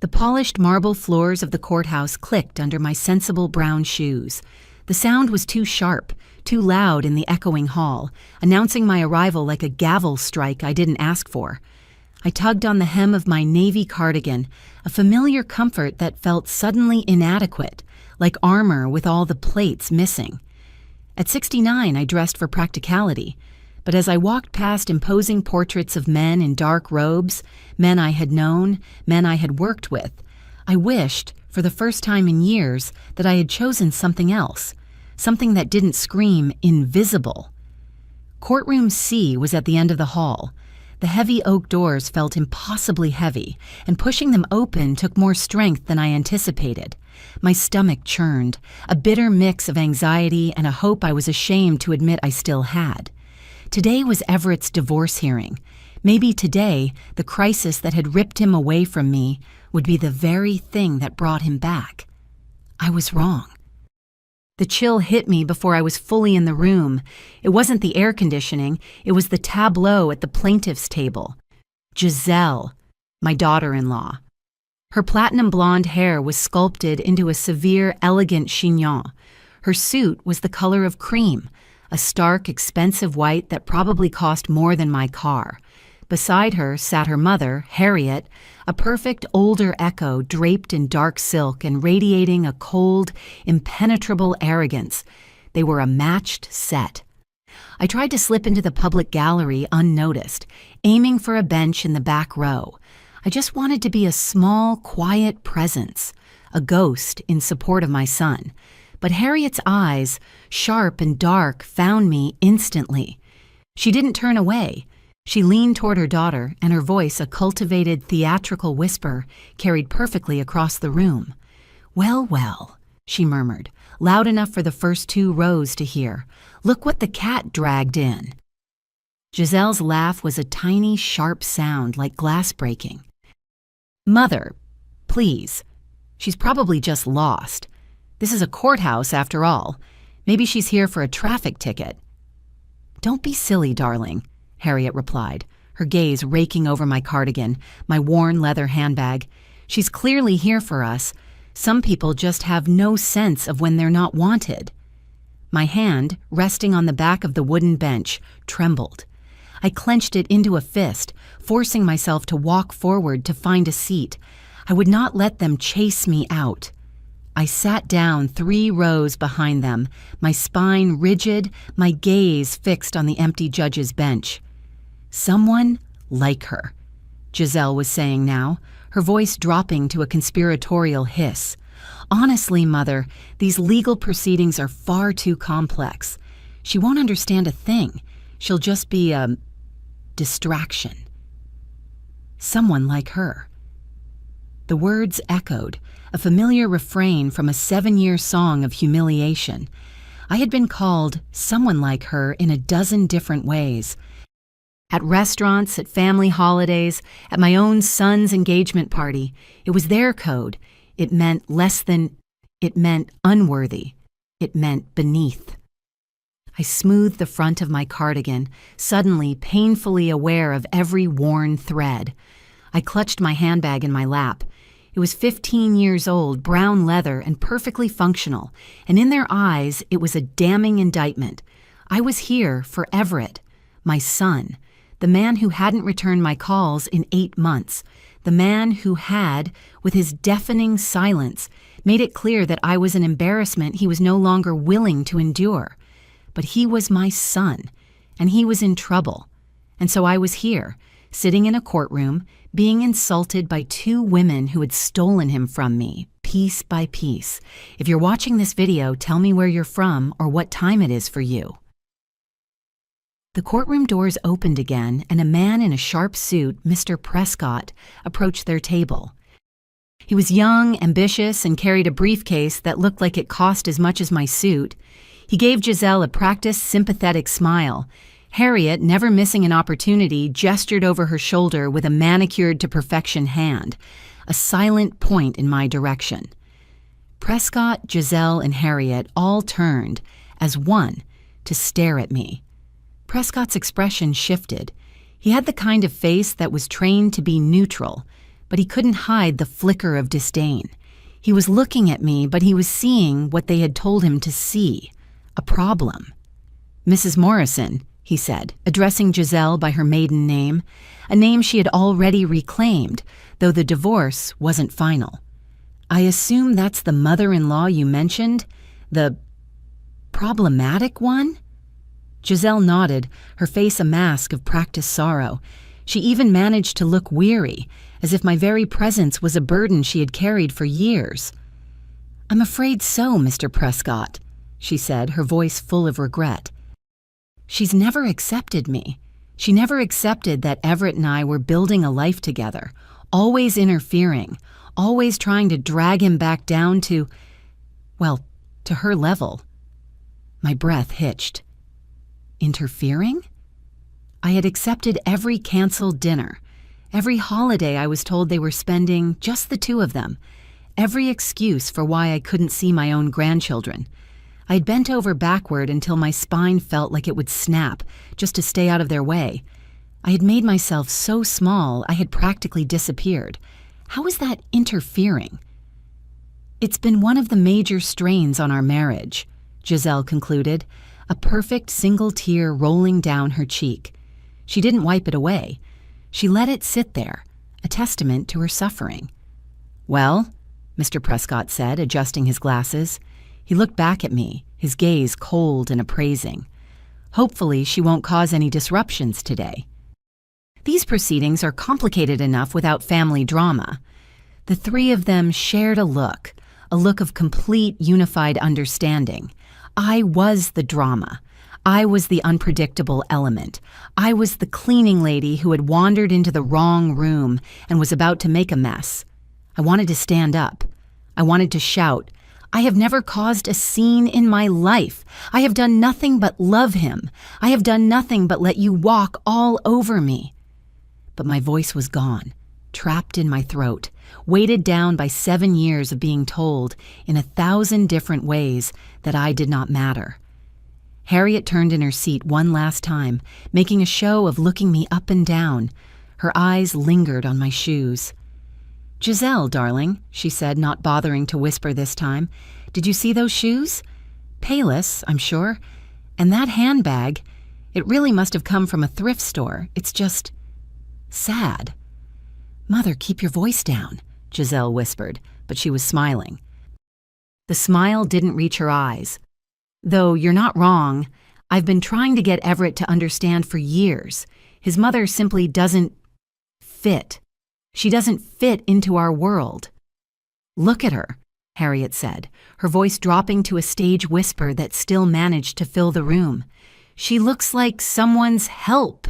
The polished marble floors of the courthouse clicked under my sensible brown shoes. The sound was too sharp, too loud in the echoing hall, announcing my arrival like a gavel strike I didn't ask for. I tugged on the hem of my navy cardigan, a familiar comfort that felt suddenly inadequate, like armor with all the plates missing. At 69, I dressed for practicality, but as I walked past imposing portraits of men in dark robes, men I had known, men I had worked with, I wished, for the first time in years, that I had chosen something else, something that didn't scream invisible. Courtroom C was at the end of the hall. The heavy oak doors felt impossibly heavy, and pushing them open took more strength than I anticipated. My stomach churned, a bitter mix of anxiety and a hope I was ashamed to admit I still had. Today was Everett's divorce hearing. Maybe today, the crisis that had ripped him away from me would be the very thing that brought him back. I was wrong. The chill hit me before I was fully in the room. It wasn't the air conditioning, it was the tableau at the plaintiff's table. Giselle, my daughter-in-law. Her platinum blonde hair was sculpted into a severe, elegant chignon. Her suit was the color of cream, a stark, expensive white that probably cost more than my car. Beside her sat her mother, Harriet, a perfect older echo draped in dark silk and radiating a cold, impenetrable arrogance. They were a matched set. I tried to slip into the public gallery unnoticed, aiming for a bench in the back row. I just wanted to be a small, quiet presence, a ghost in support of my son. But Harriet's eyes, sharp and dark, found me instantly. She didn't turn away. She leaned toward her daughter, and her voice, a cultivated, theatrical whisper, carried perfectly across the room. "Well, well," she murmured, loud enough for the first 2 rows to hear. "Look what the cat dragged in." Giselle's laugh was a tiny, sharp sound like glass breaking. "Mother, please. She's probably just lost. This is a courthouse, after all. Maybe she's here for a traffic ticket." "Don't be silly, darling," Harriet replied, her gaze raking over my cardigan, my worn leather handbag. "She's clearly here for us. Some people just have no sense of when they're not wanted." My hand, resting on the back of the wooden bench, trembled. I clenched it into a fist, forcing myself to walk forward to find a seat. I would not let them chase me out. I sat down 3 rows behind them, my spine rigid, my gaze fixed on the empty judge's bench. "Someone like her," Giselle was saying now, her voice dropping to a conspiratorial hiss. "Honestly, Mother, these legal proceedings are far too complex. She won't understand a thing. She'll just be a distraction." Someone like her. The words echoed, a familiar refrain from a 7-year song of humiliation. I had been called someone like her in a dozen different ways. At restaurants, at family holidays, at my own son's engagement party. It was their code. It meant less than. It meant unworthy. It meant beneath. I smoothed the front of my cardigan, suddenly painfully aware of every worn thread. I clutched my handbag in my lap. It was 15 years old, brown leather, and perfectly functional, and in their eyes it was a damning indictment. I was here for Everett, my son, the man who hadn't returned my calls in 8 months, the man who had, with his deafening silence, made it clear that I was an embarrassment he was no longer willing to endure. But he was my son, and he was in trouble. And so I was here, sitting in a courtroom, being insulted by 2 women who had stolen him from me, piece by piece. If you're watching this video, tell me where you're from or what time it is for you. The courtroom doors opened again, and a man in a sharp suit, Mr. Prescott, approached their table. He was young, ambitious, and carried a briefcase that looked like it cost as much as my suit. He gave Giselle a practiced, sympathetic smile. Harriet, never missing an opportunity, gestured over her shoulder with a manicured-to-perfection hand, a silent point in my direction. Prescott, Giselle, and Harriet all turned, as one, to stare at me. Prescott's expression shifted. He had the kind of face that was trained to be neutral, but he couldn't hide the flicker of disdain. He was looking at me, but he was seeing what they had told him to see, a problem. "Mrs. Morrison," he said, addressing Giselle by her maiden name, a name she had already reclaimed, though the divorce wasn't final. "I assume that's the mother-in-law you mentioned? The problematic one?" Giselle nodded, her face a mask of practiced sorrow. She even managed to look weary, as if my very presence was a burden she had carried for years. "I'm afraid so, Mr. Prescott," she said, her voice full of regret. "She's never accepted me. She never accepted that Everett and I were building a life together, always interfering, always trying to drag him back down to, well, to her level." My breath hitched. Interfering? I had accepted every canceled dinner, every holiday I was told they were spending, just the two of them, every excuse for why I couldn't see my own grandchildren. I'd bent over backward until my spine felt like it would snap, just to stay out of their way. I had made myself so small I had practically disappeared. How was that interfering? "It's been one of the major strains on our marriage," Giselle concluded, a perfect single tear rolling down her cheek. She didn't wipe it away. She let it sit there, a testament to her suffering. "Well," Mr. Prescott said, adjusting his glasses. He looked back at me, his gaze cold and appraising. "Hopefully she won't cause any disruptions today." These proceedings are complicated enough without family drama. The three of them shared a look of complete unified understanding. I was the drama. I was the unpredictable element. I was the cleaning lady who had wandered into the wrong room and was about to make a mess. I wanted to stand up. I wanted to shout, "I have never caused a scene in my life. I have done nothing but love him. I have done nothing but let you walk all over me." But my voice was gone, trapped in my throat, weighted down by 7 years of being told in 1,000 different ways that I did not matter. Harriet turned in her seat one last time, making a show of looking me up and down. Her eyes lingered on my shoes. "Giselle, darling," she said, not bothering to whisper this time, "did you see those shoes? Payless, I'm sure. And that handbag, it really must have come from a thrift store. It's just sad." "Mother, keep your voice down," Giselle whispered, but she was smiling. The smile didn't reach her eyes. "Though you're not wrong. I've been trying to get Everett to understand for years. His mother simply doesn't fit. She doesn't fit into our world." "Look at her," Harriet said, her voice dropping to a stage whisper that still managed to fill the room. "She looks like someone's help."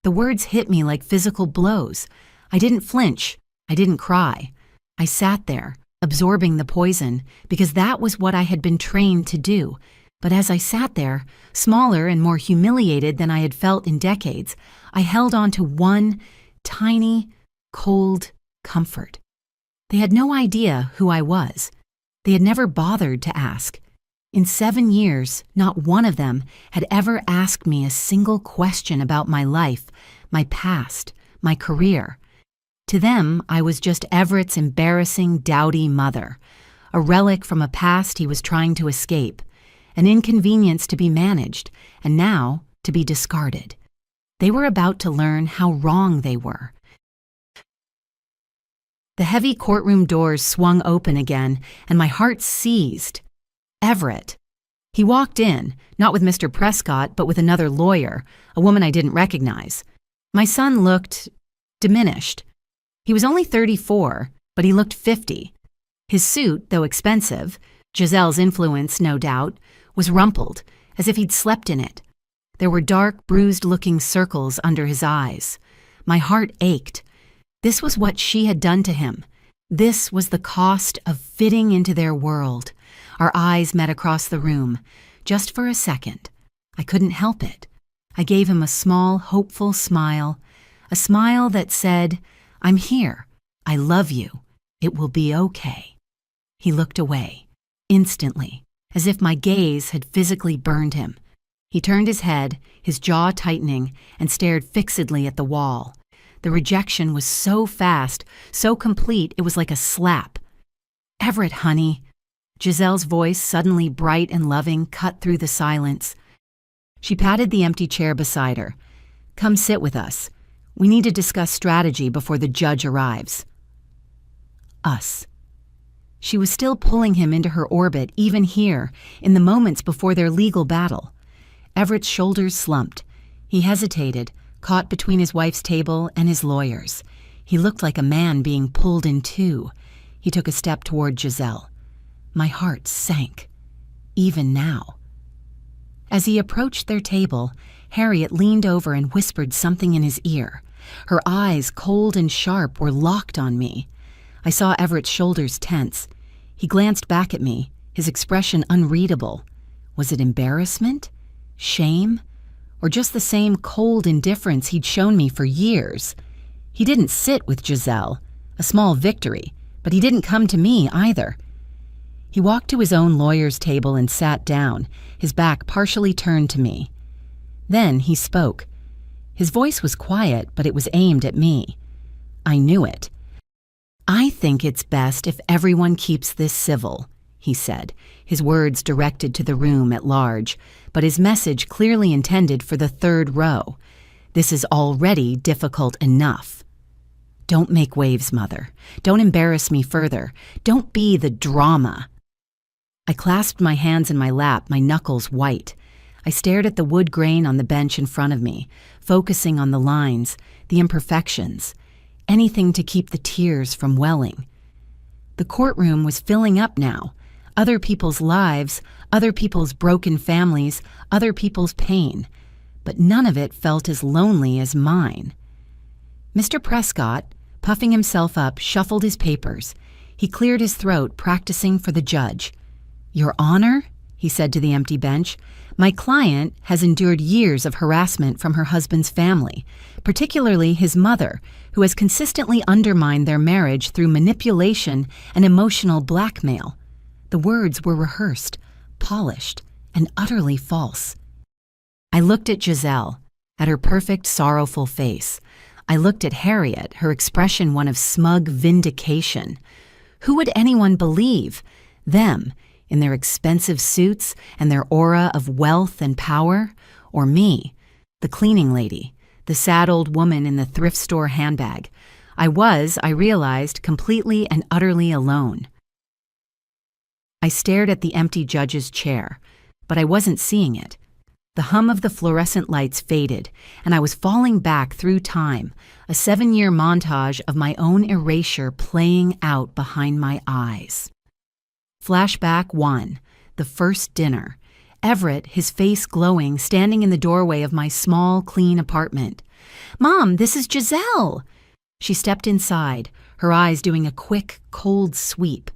The words hit me like physical blows. I didn't flinch. I didn't cry. I sat there, absorbing the poison, because that was what I had been trained to do. But as I sat there, smaller and more humiliated than I had felt in decades, I held on to one tiny, cold comfort. They had no idea who I was. They had never bothered to ask. In 7 years, not one of them had ever asked me a single question about my life, my past, my career. To them, I was just Everett's embarrassing, dowdy mother, a relic from a past he was trying to escape, an inconvenience to be managed, and now to be discarded. They were about to learn how wrong they were. The heavy courtroom doors swung open again, and my heart seized. Everett. He walked in, not with Mr. Prescott, but with another lawyer, a woman I didn't recognize. My son looked diminished. He was only 34, but he looked 50. His suit, though expensive, Giselle's influence, no doubt, was rumpled, as if he'd slept in it. There were dark, bruised-looking circles under his eyes. My heart ached. This was what she had done to him. This was the cost of fitting into their world. Our eyes met across the room, just for a second. I couldn't help it. I gave him a small, hopeful smile, a smile that said, "I'm here. I love you. It will be okay." He looked away, instantly, as if my gaze had physically burned him. He turned his head, his jaw tightening, and stared fixedly at the wall. The rejection was so fast, so complete, it was like a slap. "Everett, honey." Giselle's voice, suddenly bright and loving, cut through the silence. She patted the empty chair beside her. "Come sit with us. We need to discuss strategy before the judge arrives." Us. She was still pulling him into her orbit, even here, in the moments before their legal battle. Everett's shoulders slumped. He hesitated, caught between his wife's table and his lawyer's. He looked like a man being pulled in two. He took a step toward Giselle. My heart sank, even now. As he approached their table, Harriet leaned over and whispered something in his ear. Her eyes, cold and sharp, were locked on me. I saw Everett's shoulders tense. He glanced back at me, his expression unreadable. Was it embarrassment? Shame? Or just the same cold indifference he'd shown me for years? He didn't sit with Giselle, a small victory, but he didn't come to me either. He walked to his own lawyer's table and sat down, his back partially turned to me. Then he spoke. His voice was quiet, but it was aimed at me. I knew it. "I think it's best if everyone keeps this civil," he said, his words directed to the room at large, but his message clearly intended for the third row. "This is already difficult enough. Don't make waves, Mother. Don't embarrass me further. Don't be the drama." I clasped my hands in my lap, my knuckles white. I stared at the wood grain on the bench in front of me, focusing on the lines, the imperfections, anything to keep the tears from welling. The courtroom was filling up now. Other people's lives, other people's broken families, other people's pain. But none of it felt as lonely as mine. Mr. Prescott, puffing himself up, shuffled his papers. He cleared his throat, practicing for the judge. "Your Honor," he said to the empty bench, "my client has endured years of harassment from her husband's family, particularly his mother, who has consistently undermined their marriage through manipulation and emotional blackmail." The words were rehearsed, polished, and utterly false. I looked at Giselle, at her perfect, sorrowful face. I looked at Harriet, her expression one of smug vindication. Who would anyone believe? Them, in their expensive suits and their aura of wealth and power? Or me, the cleaning lady, the sad old woman in the thrift store handbag? I realized, completely and utterly alone. I stared at the empty judge's chair, but I wasn't seeing it. The hum of the fluorescent lights faded, and I was falling back through time, a 7-year montage of my own erasure playing out behind my eyes. Flashback 1, the first dinner. Everett, his face glowing, standing in the doorway of my small, clean apartment. "Mom, this is Giselle." She stepped inside, her eyes doing a quick, cold sweep.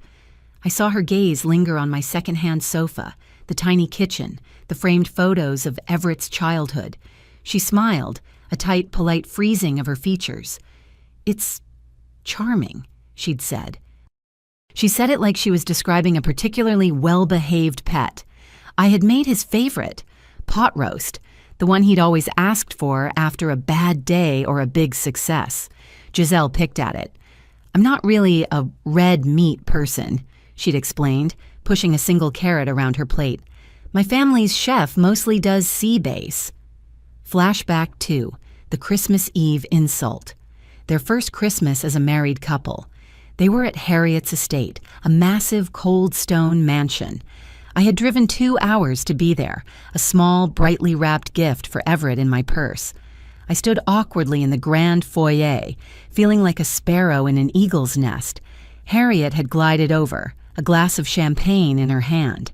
I saw her gaze linger on my second-hand sofa, the tiny kitchen, the framed photos of Everett's childhood. She smiled, a tight, polite freezing of her features. "It's charming," she'd said. She said it like she was describing a particularly well-behaved pet. I had made his favorite, pot roast, the one he'd always asked for after a bad day or a big success. Giselle picked at it. "I'm not really a red meat person," she'd explained, pushing a single carrot around her plate. "My family's chef mostly does sea bass." Flashback 2, the Christmas Eve insult. Their first Christmas as a married couple. They were at Harriet's estate, a massive cold stone mansion. I had driven 2 hours to be there, a small, brightly wrapped gift for Everett in my purse. I stood awkwardly in the grand foyer, feeling like a sparrow in an eagle's nest. Harriet had glided over, a glass of champagne in her hand.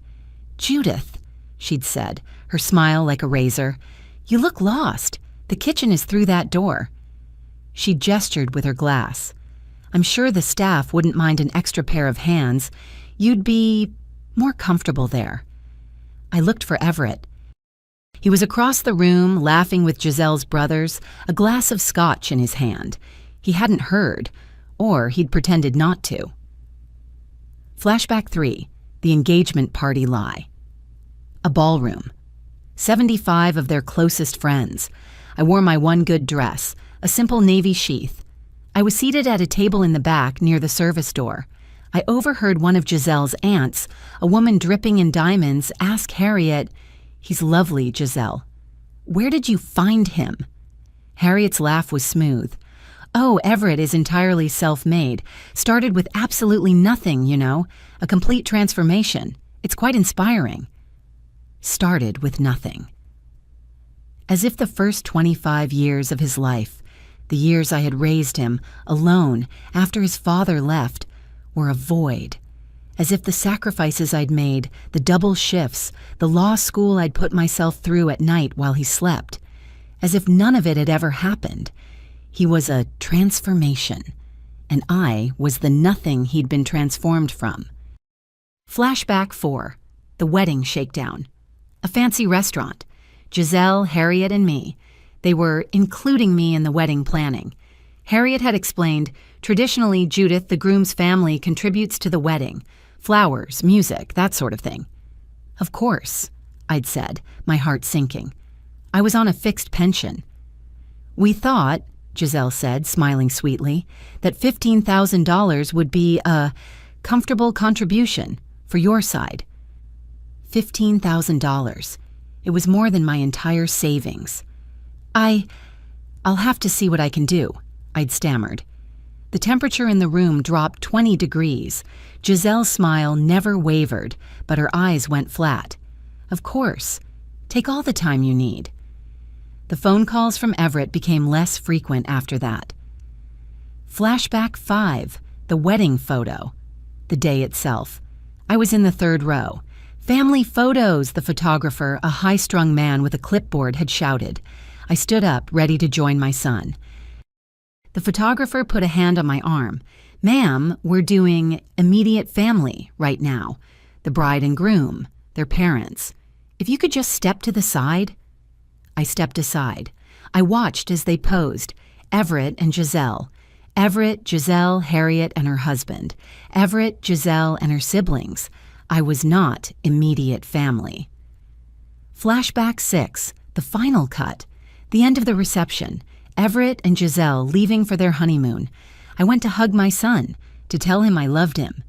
"Judith," she'd said, her smile like a razor, "you look lost. The kitchen is through that door." She gestured with her glass. "I'm sure the staff wouldn't mind an extra pair of hands. You'd be more comfortable there." I looked for Everett. He was across the room, laughing with Giselle's brothers, a glass of scotch in his hand. He hadn't heard, or he'd pretended not to. Flashback 3, the engagement party lie. A ballroom. 75 of their closest friends. I wore my one good dress, a simple navy sheath. I was seated at a table in the back near the service door. I overheard one of Giselle's aunts, a woman dripping in diamonds, ask Harriet, "He's lovely, Giselle. Where did you find him?" Harriet's laugh was smooth. "Oh, Everett is entirely self-made. Started with absolutely nothing, you know. A complete transformation. It's quite inspiring." Started with nothing. As if the first 25 years of his life, the years I had raised him, alone, after his father left, were a void. As if the sacrifices I'd made, the double shifts, the law school I'd put myself through at night while he slept, as if none of it had ever happened. He was a transformation, and I was the nothing he'd been transformed from. Flashback 4. The wedding shakedown. A fancy restaurant. Giselle, Harriet, and me. They were including me in the wedding planning. Harriet had explained, traditionally Judith, the groom's family, contributes to the wedding. Flowers, music, that sort of thing. Of course, I'd said, my heart sinking. I was on a fixed pension. We thought, Giselle said, smiling sweetly, that $15,000 would be a comfortable contribution for your side. $15,000. It was more than my entire savings. I'll have to see what I can do, I'd stammered. The temperature in the room dropped 20 degrees. Giselle's smile never wavered, but her eyes went flat. Of course. Take all the time you need. The phone calls from Everett became less frequent after that. Flashback 5. The wedding photo. The day itself. I was in the third row. "Family photos," the photographer, a high-strung man with a clipboard, had shouted. I stood up, ready to join my son. The photographer put a hand on my arm. "Ma'am, we're doing immediate family right now. The bride and groom, their parents. If you could just step to the side." I stepped aside. I watched as they posed, Everett and Giselle. Everett, Giselle, Harriet, and her husband. Everett, Giselle, and her siblings. I was not immediate family. Flashback 6. The final cut. The end of the reception. Everett and Giselle leaving for their honeymoon. I went to hug my son, to tell him I loved him.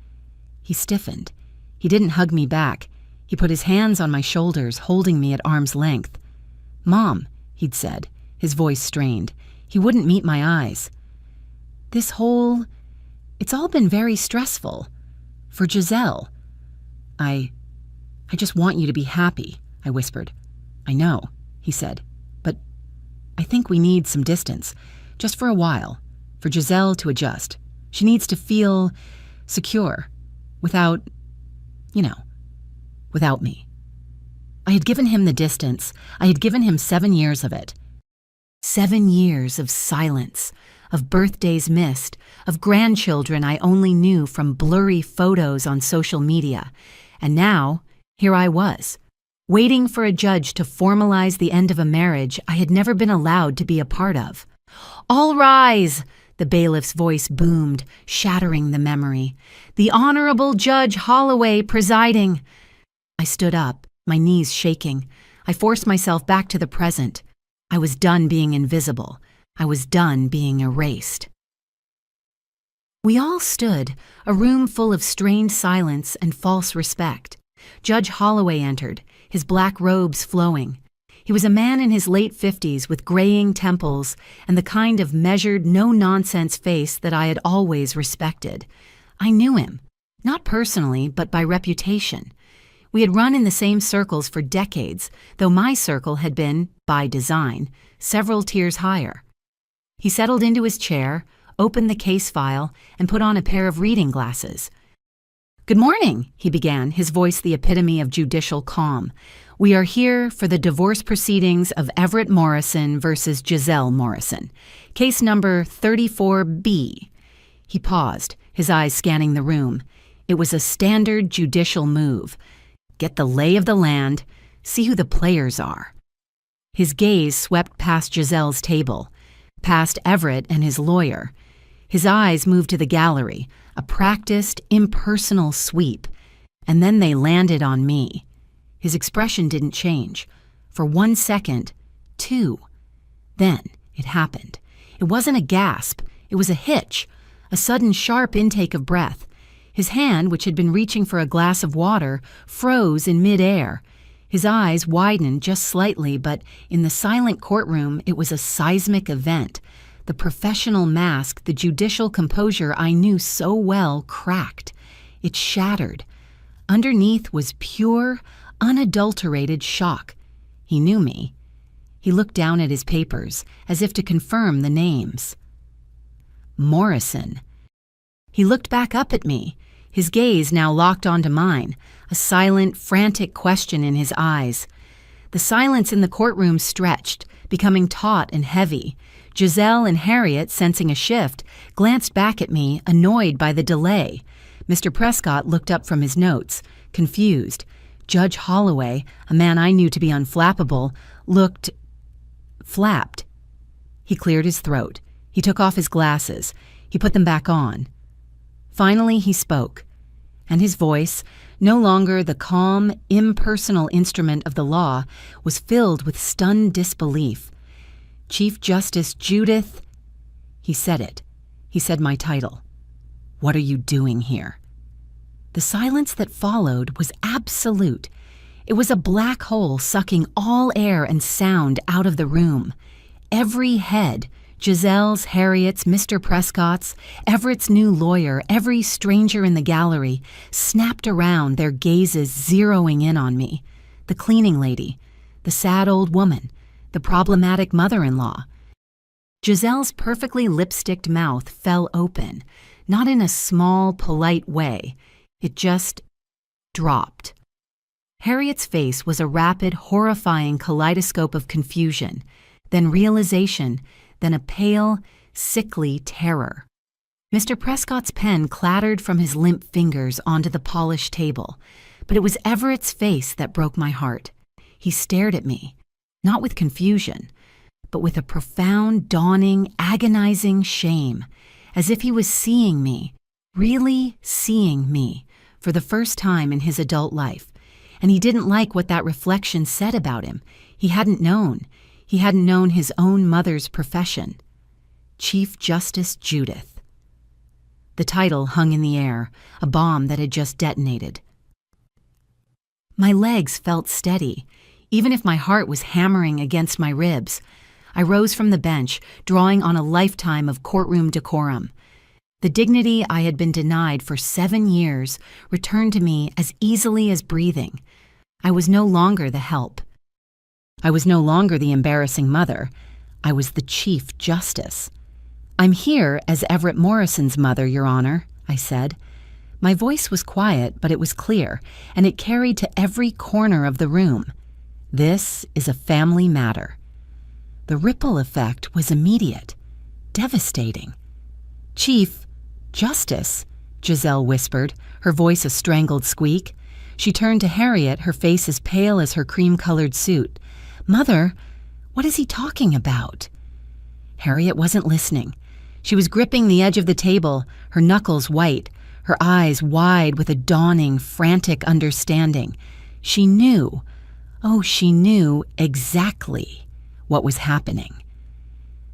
He stiffened. He didn't hug me back. He put his hands on my shoulders, holding me at arm's length. "Mom," he'd said, his voice strained. He wouldn't meet my eyes. It's all been very stressful. For Giselle. I just want you to be happy," I whispered. "I know," he said, "but I think we need some distance, just for a while, for Giselle to adjust. She needs to feel secure, without me." I had given him the distance. I had given him 7 years of it. 7 years of silence, of birthdays missed, of grandchildren I only knew from blurry photos on social media. And now, here I was, waiting for a judge to formalize the end of a marriage I had never been allowed to be a part of. "All rise!" the bailiff's voice boomed, shattering the memory. "The Honorable Judge Holloway presiding." I stood up, my knees shaking. I forced myself back to the present. I was done being invisible. I was done being erased. We all stood, a room full of strained silence and false respect. Judge Holloway entered, his black robes flowing. He was a man in his late 50s with graying temples and the kind of measured, no-nonsense face that I had always respected. I knew him, not personally, but by reputation. We had run in the same circles for decades, though my circle had been, by design, several tiers higher. He settled into his chair, opened the case file, and put on a pair of reading glasses. "Good morning," he began, his voice the epitome of judicial calm. "We are here for the divorce proceedings of Everett Morrison versus Giselle Morrison. Case number 34B. He paused, his eyes scanning the room. It was a standard judicial move. Get the lay of the land, see who the players are. His gaze swept past Giselle's table, past Everett and his lawyer. His eyes moved to the gallery, a practiced, impersonal sweep, and then they landed on me. His expression didn't change. For 1 second, 2. Then it happened. It wasn't a gasp, it was a hitch, a sudden sharp intake of breath. His hand, which had been reaching for a glass of water, froze in midair. His eyes widened just slightly, but in the silent courtroom, it was a seismic event. The professional mask, the judicial composure I knew so well, cracked. It shattered. Underneath was pure, unadulterated shock. He knew me. He looked down at his papers, as if to confirm the names. Morrison. He looked back up at me, his gaze now locked onto mine, a silent, frantic question in his eyes. The silence in the courtroom stretched, becoming taut and heavy. Giselle and Harriet, sensing a shift, glanced back at me, annoyed by the delay. Mr. Prescott looked up from his notes, confused. Judge Holloway, a man I knew to be unflappable, looked flapped. He cleared his throat. He took off his glasses. He put them back on. Finally, he spoke, and his voice, no longer the calm, impersonal instrument of the law, was filled with stunned disbelief. Chief Justice Judith, he said it. He said my title. What are you doing here? The silence that followed was absolute. It was a black hole sucking all air and sound out of the room. Every head, Giselle's, Harriet's, Mr. Prescott's, Everett's new lawyer, every stranger in the gallery, snapped around, their gazes zeroing in on me. The cleaning lady, the sad old woman, the problematic mother-in-law. Giselle's perfectly lipsticked mouth fell open, not in a small, polite way. It just dropped. Harriet's face was a rapid, horrifying kaleidoscope of confusion, then realization, then a pale, sickly terror. Mr. Prescott's pen clattered from his limp fingers onto the polished table, but it was Everett's face that broke my heart. He stared at me, not with confusion, but with a profound, dawning, agonizing shame, as if he was seeing me, really seeing me, for the first time in his adult life. And he didn't like what that reflection said about him. He hadn't known. He hadn't known his own mother's profession. Chief Justice Judith. The title hung in the air, a bomb that had just detonated. My legs felt steady, even if my heart was hammering against my ribs. I rose from the bench, drawing on a lifetime of courtroom decorum. The dignity I had been denied for 7 years returned to me as easily as breathing. I was no longer the help. I was no longer the embarrassing mother. I was the Chief Justice. I'm here as Everett Morrison's mother, Your Honor, I said. My voice was quiet, but it was clear, and it carried to every corner of the room. This is a family matter. The ripple effect was immediate, devastating. Chief Justice, Giselle whispered, her voice a strangled squeak. She turned to Harriet, her face as pale as her cream-colored suit. Mother, what is he talking about? Harriet wasn't listening. She was gripping the edge of the table, her knuckles white, her eyes wide with a dawning, frantic understanding. She knew, she knew exactly what was happening.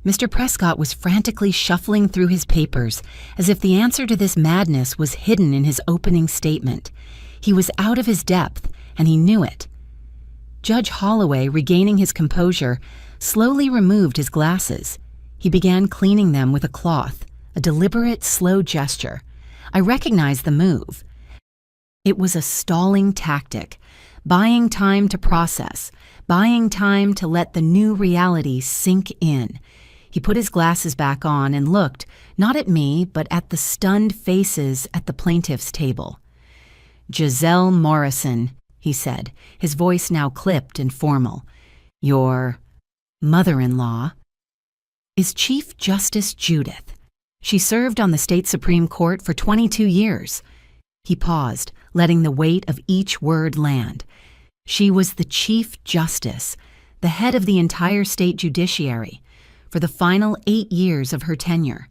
Mr. Prescott was frantically shuffling through his papers, as if the answer to this madness was hidden in his opening statement. He was out of his depth, and he knew it. Judge Holloway, regaining his composure, slowly removed his glasses. He began cleaning them with a cloth, a deliberate, slow gesture. I recognized the move. It was a stalling tactic, buying time to process, buying time to let the new reality sink in. He put his glasses back on and looked, not at me, but at the stunned faces at the plaintiff's table. Giselle Morrison, he said, his voice now clipped and formal. Your mother-in-law is Chief Justice Judith. She served on the state Supreme Court for 22 years. He paused, letting the weight of each word land. She was the Chief Justice, the head of the entire state judiciary, for the final 8 years of her tenure.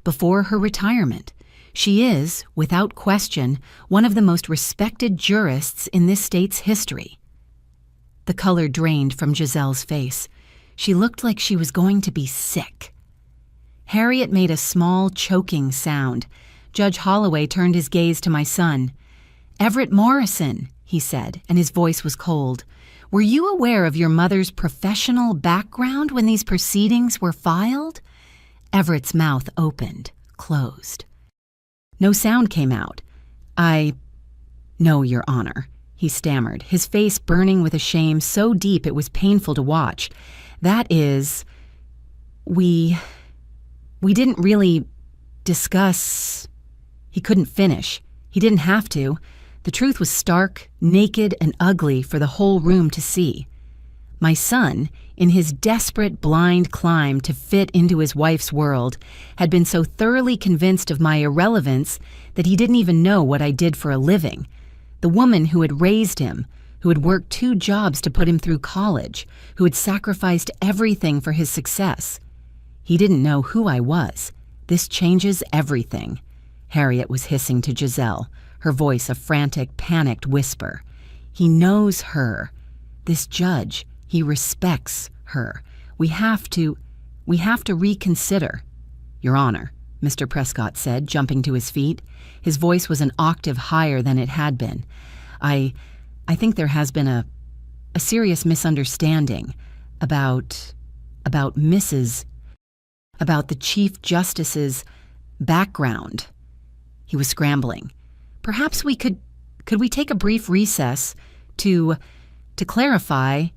Before her retirement, she is, without question, one of the most respected jurists in this state's history. The color drained from Giselle's face. She looked like she was going to be sick. Harriet made a small, choking sound. Judge Holloway turned his gaze to my son. "Everett Morrison," he said, and his voice was cold. "Were you aware of your mother's professional background when these proceedings were filed?" Everett's mouth opened, closed. No sound came out. "No, Your Honor," he stammered, his face burning with a shame so deep it was painful to watch. "That is, we didn't really discuss—" He couldn't finish. He didn't have to. The truth was stark, naked, and ugly for the whole room to see. My son, in his desperate, blind climb to fit into his wife's world, had been so thoroughly convinced of my irrelevance that he didn't even know what I did for a living. The woman who had raised him, who had worked 2 jobs to put him through college, who had sacrificed everything for his success. He didn't know who I was. "This changes everything," Harriet was hissing to Giselle, her voice a frantic, panicked whisper. "He knows her. This judge, he respects her. We have to reconsider." "Your Honor," Mr. Prescott said, jumping to his feet. His voice was an octave higher than it had been. I think there has been a serious misunderstanding about the Chief Justice's background." He was scrambling. "Perhaps could we take a brief recess to clarify?"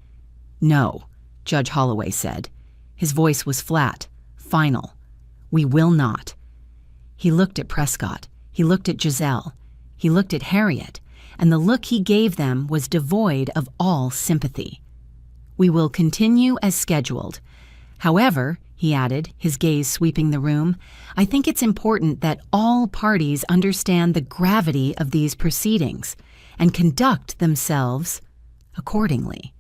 "No," Judge Holloway said. His voice was flat, final. "We will not." He looked at Prescott. He looked at Giselle. He looked at Harriet, and the look he gave them was devoid of all sympathy. "We will continue as scheduled. However," he added, his gaze sweeping the room, "I think it's important that all parties understand the gravity of these proceedings and conduct themselves accordingly."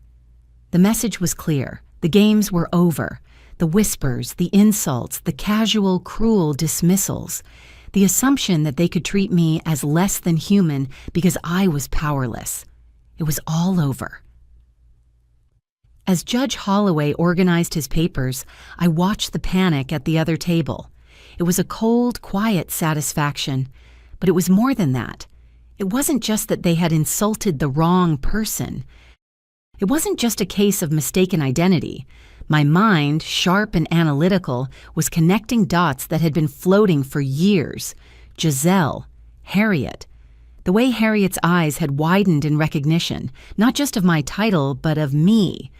The message was clear. The games were over. The whispers, the insults, the casual, cruel dismissals, the assumption that they could treat me as less than human because I was powerless. It was all over. As Judge Holloway organized his papers, I watched the panic at the other table. It was a cold, quiet satisfaction, but it was more than that. It wasn't just that they had insulted the wrong person. It wasn't just a case of mistaken identity. My mind, sharp and analytical, was connecting dots that had been floating for years. Giselle, Harriet. The way Harriet's eyes had widened in recognition, not just of my title, but of me.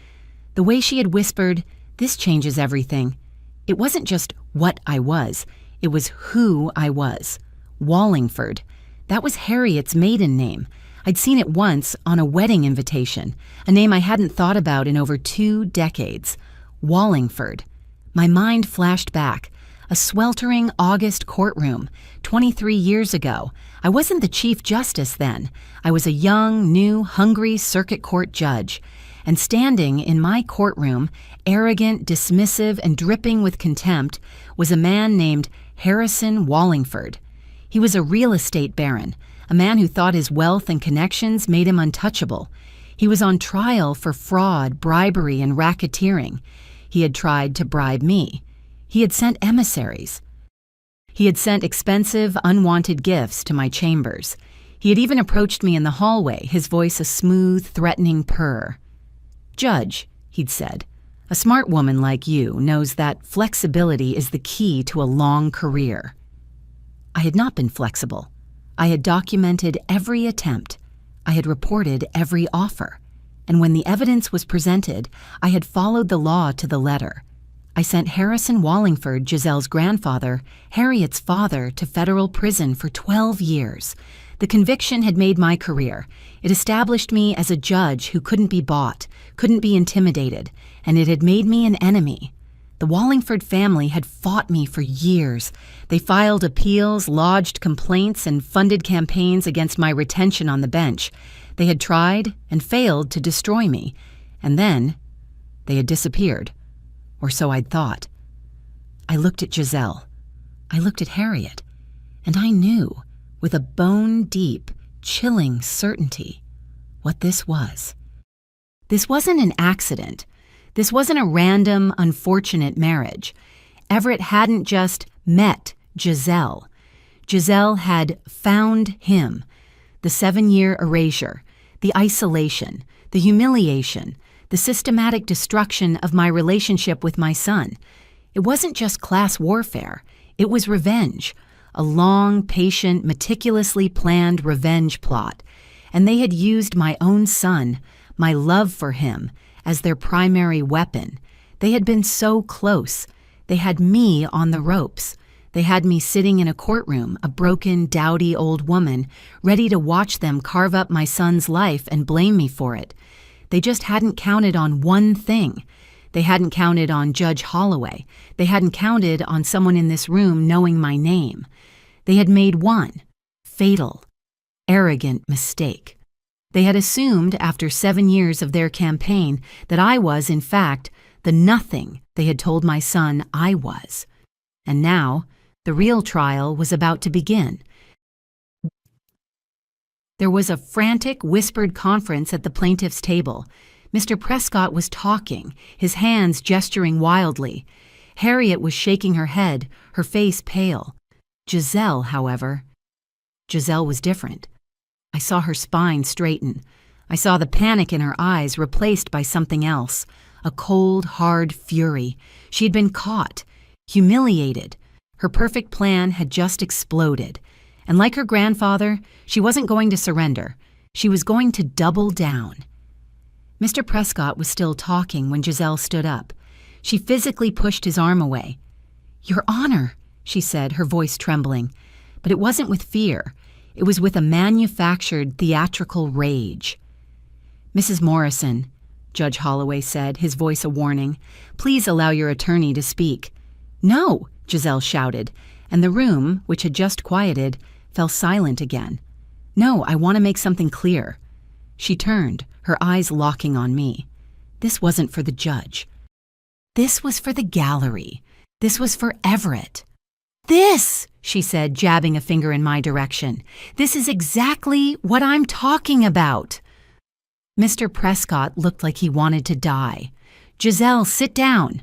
The way she had whispered, "This changes everything." It wasn't just what I was, it was who I was. Wallingford. That was Harriet's maiden name. I'd seen it once on a wedding invitation, a name I hadn't thought about in over 2 decades. Wallingford. My mind flashed back. A sweltering August courtroom, 23 years ago. I wasn't the Chief Justice then. I was a young, new, hungry circuit court judge. And standing in my courtroom, arrogant, dismissive, and dripping with contempt, was a man named Harrison Wallingford. He was a real estate baron, a man who thought his wealth and connections made him untouchable. He was on trial for fraud, bribery, and racketeering. He had tried to bribe me. He had sent emissaries. He had sent expensive, unwanted gifts to my chambers. He had even approached me in the hallway, his voice a smooth, threatening purr. "Judge," he'd said, "a smart woman like you knows that flexibility is the key to a long career." I had not been flexible. I had documented every attempt. I had reported every offer. And when the evidence was presented, I had followed the law to the letter. I sent Harrison Wallingford, Giselle's grandfather, Harriet's father, to federal prison for 12 years. The conviction had made my career. It established me as a judge who couldn't be bought, couldn't be intimidated, and it had made me an enemy. The Wallingford family had fought me for years. They filed appeals, lodged complaints, and funded campaigns against my retention on the bench. They had tried and failed to destroy me, and then they had disappeared. Or so I'd thought. I looked at Giselle. I looked at Harriet, and I knew, with a bone-deep, chilling certainty, what this was. This wasn't an accident. This wasn't a random, unfortunate marriage. Everett hadn't just met Giselle. Giselle had found him. The 7-year erasure, the isolation, the humiliation, the systematic destruction of my relationship with my son. It wasn't just class warfare. It was revenge, a long, patient, meticulously planned revenge plot. And they had used my own son, my love for him, as their primary weapon. They had been so close. They had me on the ropes. They had me sitting in a courtroom, a broken, dowdy old woman, ready to watch them carve up my son's life and blame me for it. They just hadn't counted on one thing. They hadn't counted on Judge Holloway. They hadn't counted on someone in this room knowing my name. They had made one fatal, arrogant mistake. They had assumed after 7 years of their campaign that I was, in fact, the nothing they had told my son I was. And now, the real trial was about to begin. There was a frantic, whispered conference at the plaintiff's table. Mr. Prescott was talking, his hands gesturing wildly. Harriet was shaking her head, her face pale. Giselle, however, Giselle was different. I saw her spine straighten. I saw the panic in her eyes replaced by something else, a cold, hard fury. She had been caught, humiliated. Her perfect plan had just exploded. And like her grandfather, she wasn't going to surrender. She was going to double down. Mr. Prescott was still talking when Giselle stood up. She physically pushed his arm away. "Your Honor," she said, her voice trembling. But it wasn't with fear. It was with a manufactured, theatrical rage. "Mrs. Morrison," Judge Holloway said, his voice a warning, "please allow your attorney to speak." "No!" Giselle shouted, and the room, which had just quieted, fell silent again. "No, I want to make something clear." She turned, her eyes locking on me. This wasn't for the judge. This was for the gallery. This was for Everett. "This," she said, jabbing a finger in my direction. "This is exactly what I'm talking about." Mr. Prescott looked like he wanted to die. "Giselle, sit down."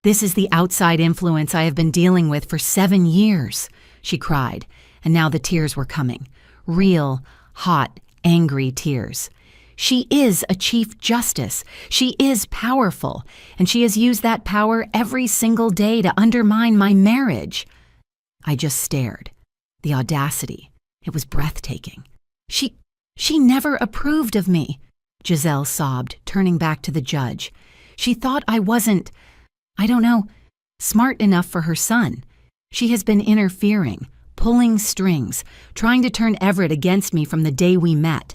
"This is the outside influence I have been dealing with for 7 years," she cried, and now the tears were coming. Real, hot, angry tears. "She is a Chief Justice. She is powerful, and she has used that power every single day to undermine my marriage." I just stared. The audacity. It was breathtaking. She never approved of me," Giselle sobbed, turning back to the judge. "She thought I wasn't, I don't know, smart enough for her son. She has been interfering, pulling strings, trying to turn Everett against me from the day we met."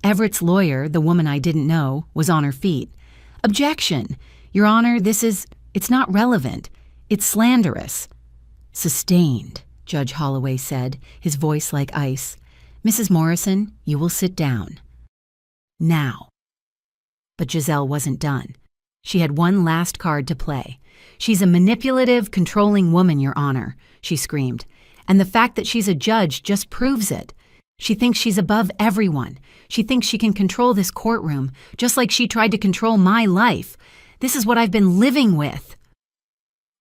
Everett's lawyer, the woman I didn't know, was on her feet. "Objection! Your Honor, it's not relevant. It's slanderous." "Sustained," Judge Holloway said, his voice like ice. "Mrs. Morrison, you will sit down. Now." But Giselle wasn't done. She had one last card to play. "She's a manipulative, controlling woman, Your Honor," she screamed. "And the fact that she's a judge just proves it. She thinks she's above everyone. She thinks she can control this courtroom, just like she tried to control my life. This is what I've been living with."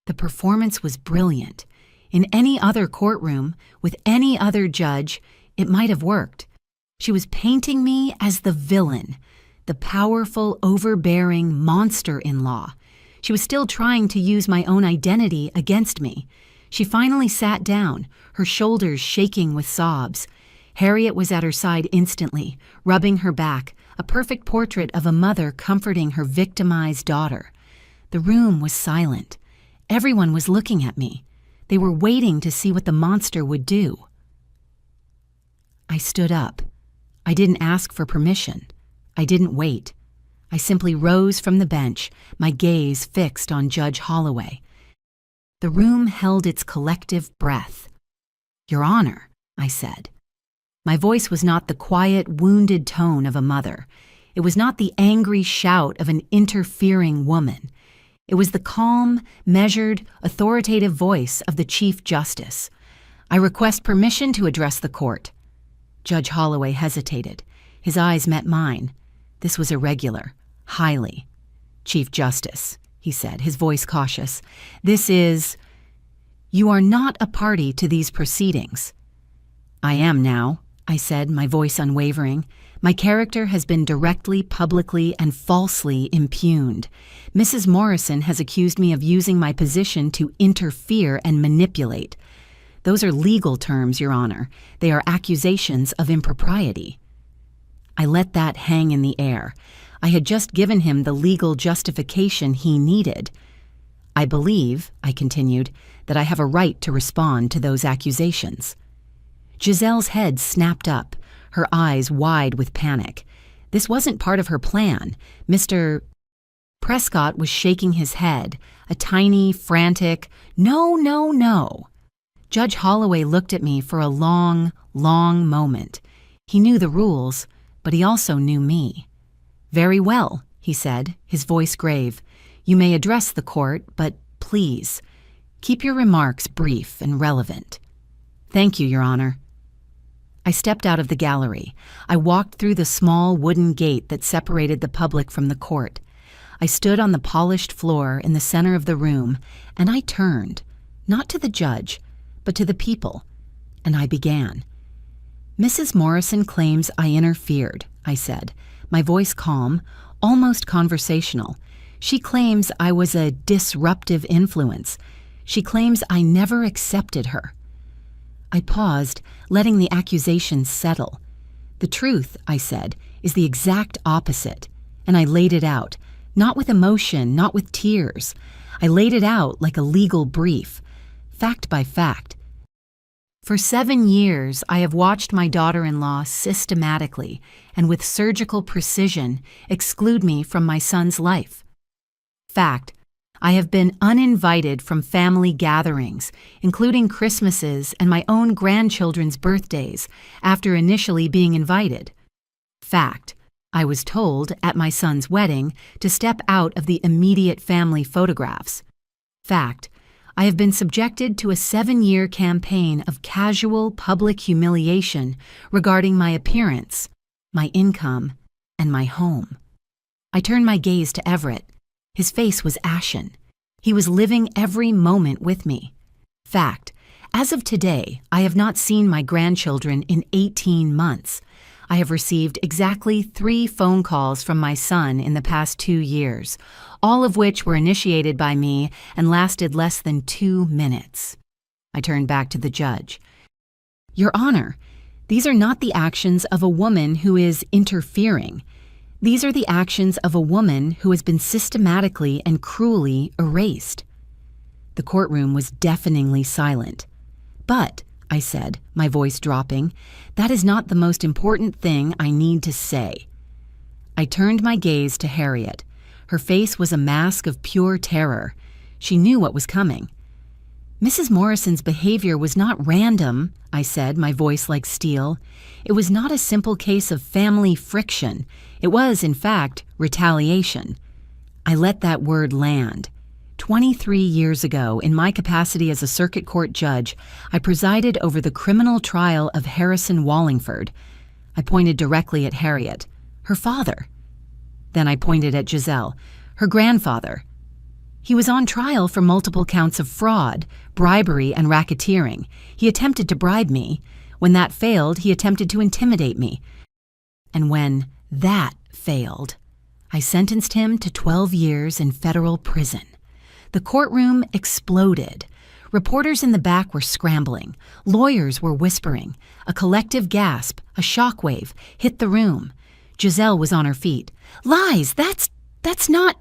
The performance was brilliant. In any other courtroom, with any other judge, it might have worked. She was painting me as the villain, the powerful, overbearing monster-in-law. She was still trying to use my own identity against me. She finally sat down, her shoulders shaking with sobs. Harriet was at her side instantly, rubbing her back, a perfect portrait of a mother comforting her victimized daughter. The room was silent. Everyone was looking at me. They were waiting to see what the monster would do. I stood up. I didn't ask for permission. I didn't wait. I simply rose from the bench, my gaze fixed on Judge Holloway. The room held its collective breath. "Your Honor," I said. My voice was not the quiet, wounded tone of a mother. It was not the angry shout of an interfering woman. It was the calm, measured, authoritative voice of the Chief Justice. "I request permission to address the court." Judge Holloway hesitated. His eyes met mine. This was irregular, highly. "Chief Justice, he said, his voice cautious. You are not a party to these proceedings. I am now, I said, my voice unwavering. My character has been directly, publicly, and falsely impugned. Mrs. Morrison has accused me of using my position to interfere and manipulate. Those are legal terms, Your Honor. They are accusations of impropriety. I let that hang in the air. I had just given him the legal justification he needed. I believe, I continued, that I have a right to respond to those accusations. Giselle's head snapped up, her eyes wide with panic. This wasn't part of her plan. Mr. Prescott was shaking his head, a tiny, frantic, "No, no, no." Judge Holloway looked at me for a long, long moment. He knew the rules, but he also knew me. "Very well," he said, his voice grave. "You may address the court, but please, keep your remarks brief and relevant." "Thank you, Your Honor." I stepped out of the gallery. I walked through the small wooden gate that separated the public from the court. I stood on the polished floor in the center of the room, and I turned, not to the judge, but to the people, and I began. "Mrs. Morrison claims I interfered," I said, my voice calm, almost conversational. "She claims I was a disruptive influence. She claims I never accepted her." I paused, letting the accusations settle. "The truth," I said, "is the exact opposite." And I laid it out, not with emotion, not with tears. I laid it out like a legal brief, fact by fact. For 7 years, I have watched my daughter-in-law systematically and with surgical precision exclude me from my son's life. Fact, I have been uninvited from family gatherings, including Christmases and my own grandchildren's birthdays, after initially being invited. Fact, I was told at my son's wedding to step out of the immediate family photographs. Fact, I have been subjected to a 7-year campaign of casual public humiliation regarding my appearance, my income, and my home. I turned my gaze to Everett. His face was ashen. He was living every moment with me. Fact, as of today, I have not seen my grandchildren in 18 months. I have received exactly 3 phone calls from my son in the past 2 years, all of which were initiated by me and lasted less than 2 minutes. I turned back to the judge. "Your Honor, these are not the actions of a woman who is interfering. These are the actions of a woman who has been systematically and cruelly erased." The courtroom was deafeningly silent. "But," I said, my voice dropping, "that is not the most important thing I need to say." I turned my gaze to Harriet. Her face was a mask of pure terror. She knew what was coming. "Mrs. Morrison's behavior was not random," I said, my voice like steel. "It was not a simple case of family friction. It was, in fact, retaliation." I let that word land. 23 years ago, in my capacity as a circuit court judge, I presided over the criminal trial of Harrison Wallingford. I pointed directly at Harriet, her father. Then I pointed at Giselle, her grandfather. He was on trial for multiple counts of fraud, bribery, and racketeering. He attempted to bribe me. When that failed, he attempted to intimidate me. And when that failed, I sentenced him to 12 years in federal prison. The courtroom exploded. Reporters in the back were scrambling. Lawyers were whispering. A collective gasp, a shockwave, hit the room. Giselle was on her feet. "Lies! That's not—"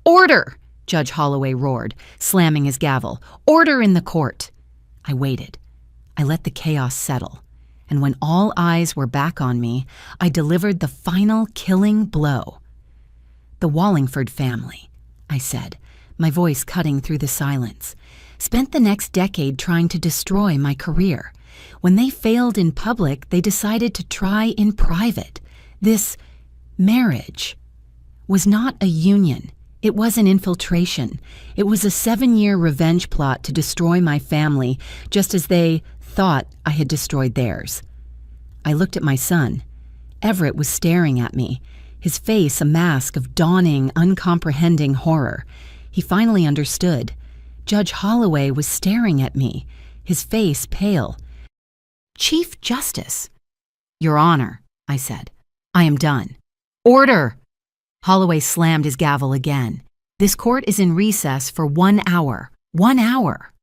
"Order!" Judge Holloway roared, slamming his gavel. "Order in the court!" I waited. I let the chaos settle. And when all eyes were back on me, I delivered the final killing blow. "The Wallingford family," I said, my voice cutting through the silence, "spent the next decade trying to destroy my career. When they failed in public, they decided to try in private. This marriage was not a union. It was an infiltration. It was a 7-year revenge plot to destroy my family, just as they thought I had destroyed theirs." I looked at my son. Everett was staring at me, his face a mask of dawning, uncomprehending horror. He finally understood. Judge Holloway was staring at me, his face pale. "Chief Justice." "Your Honor," I said. "I am done." "Order!" Holloway slammed his gavel again. "This court is in recess for 1 hour. 1 hour."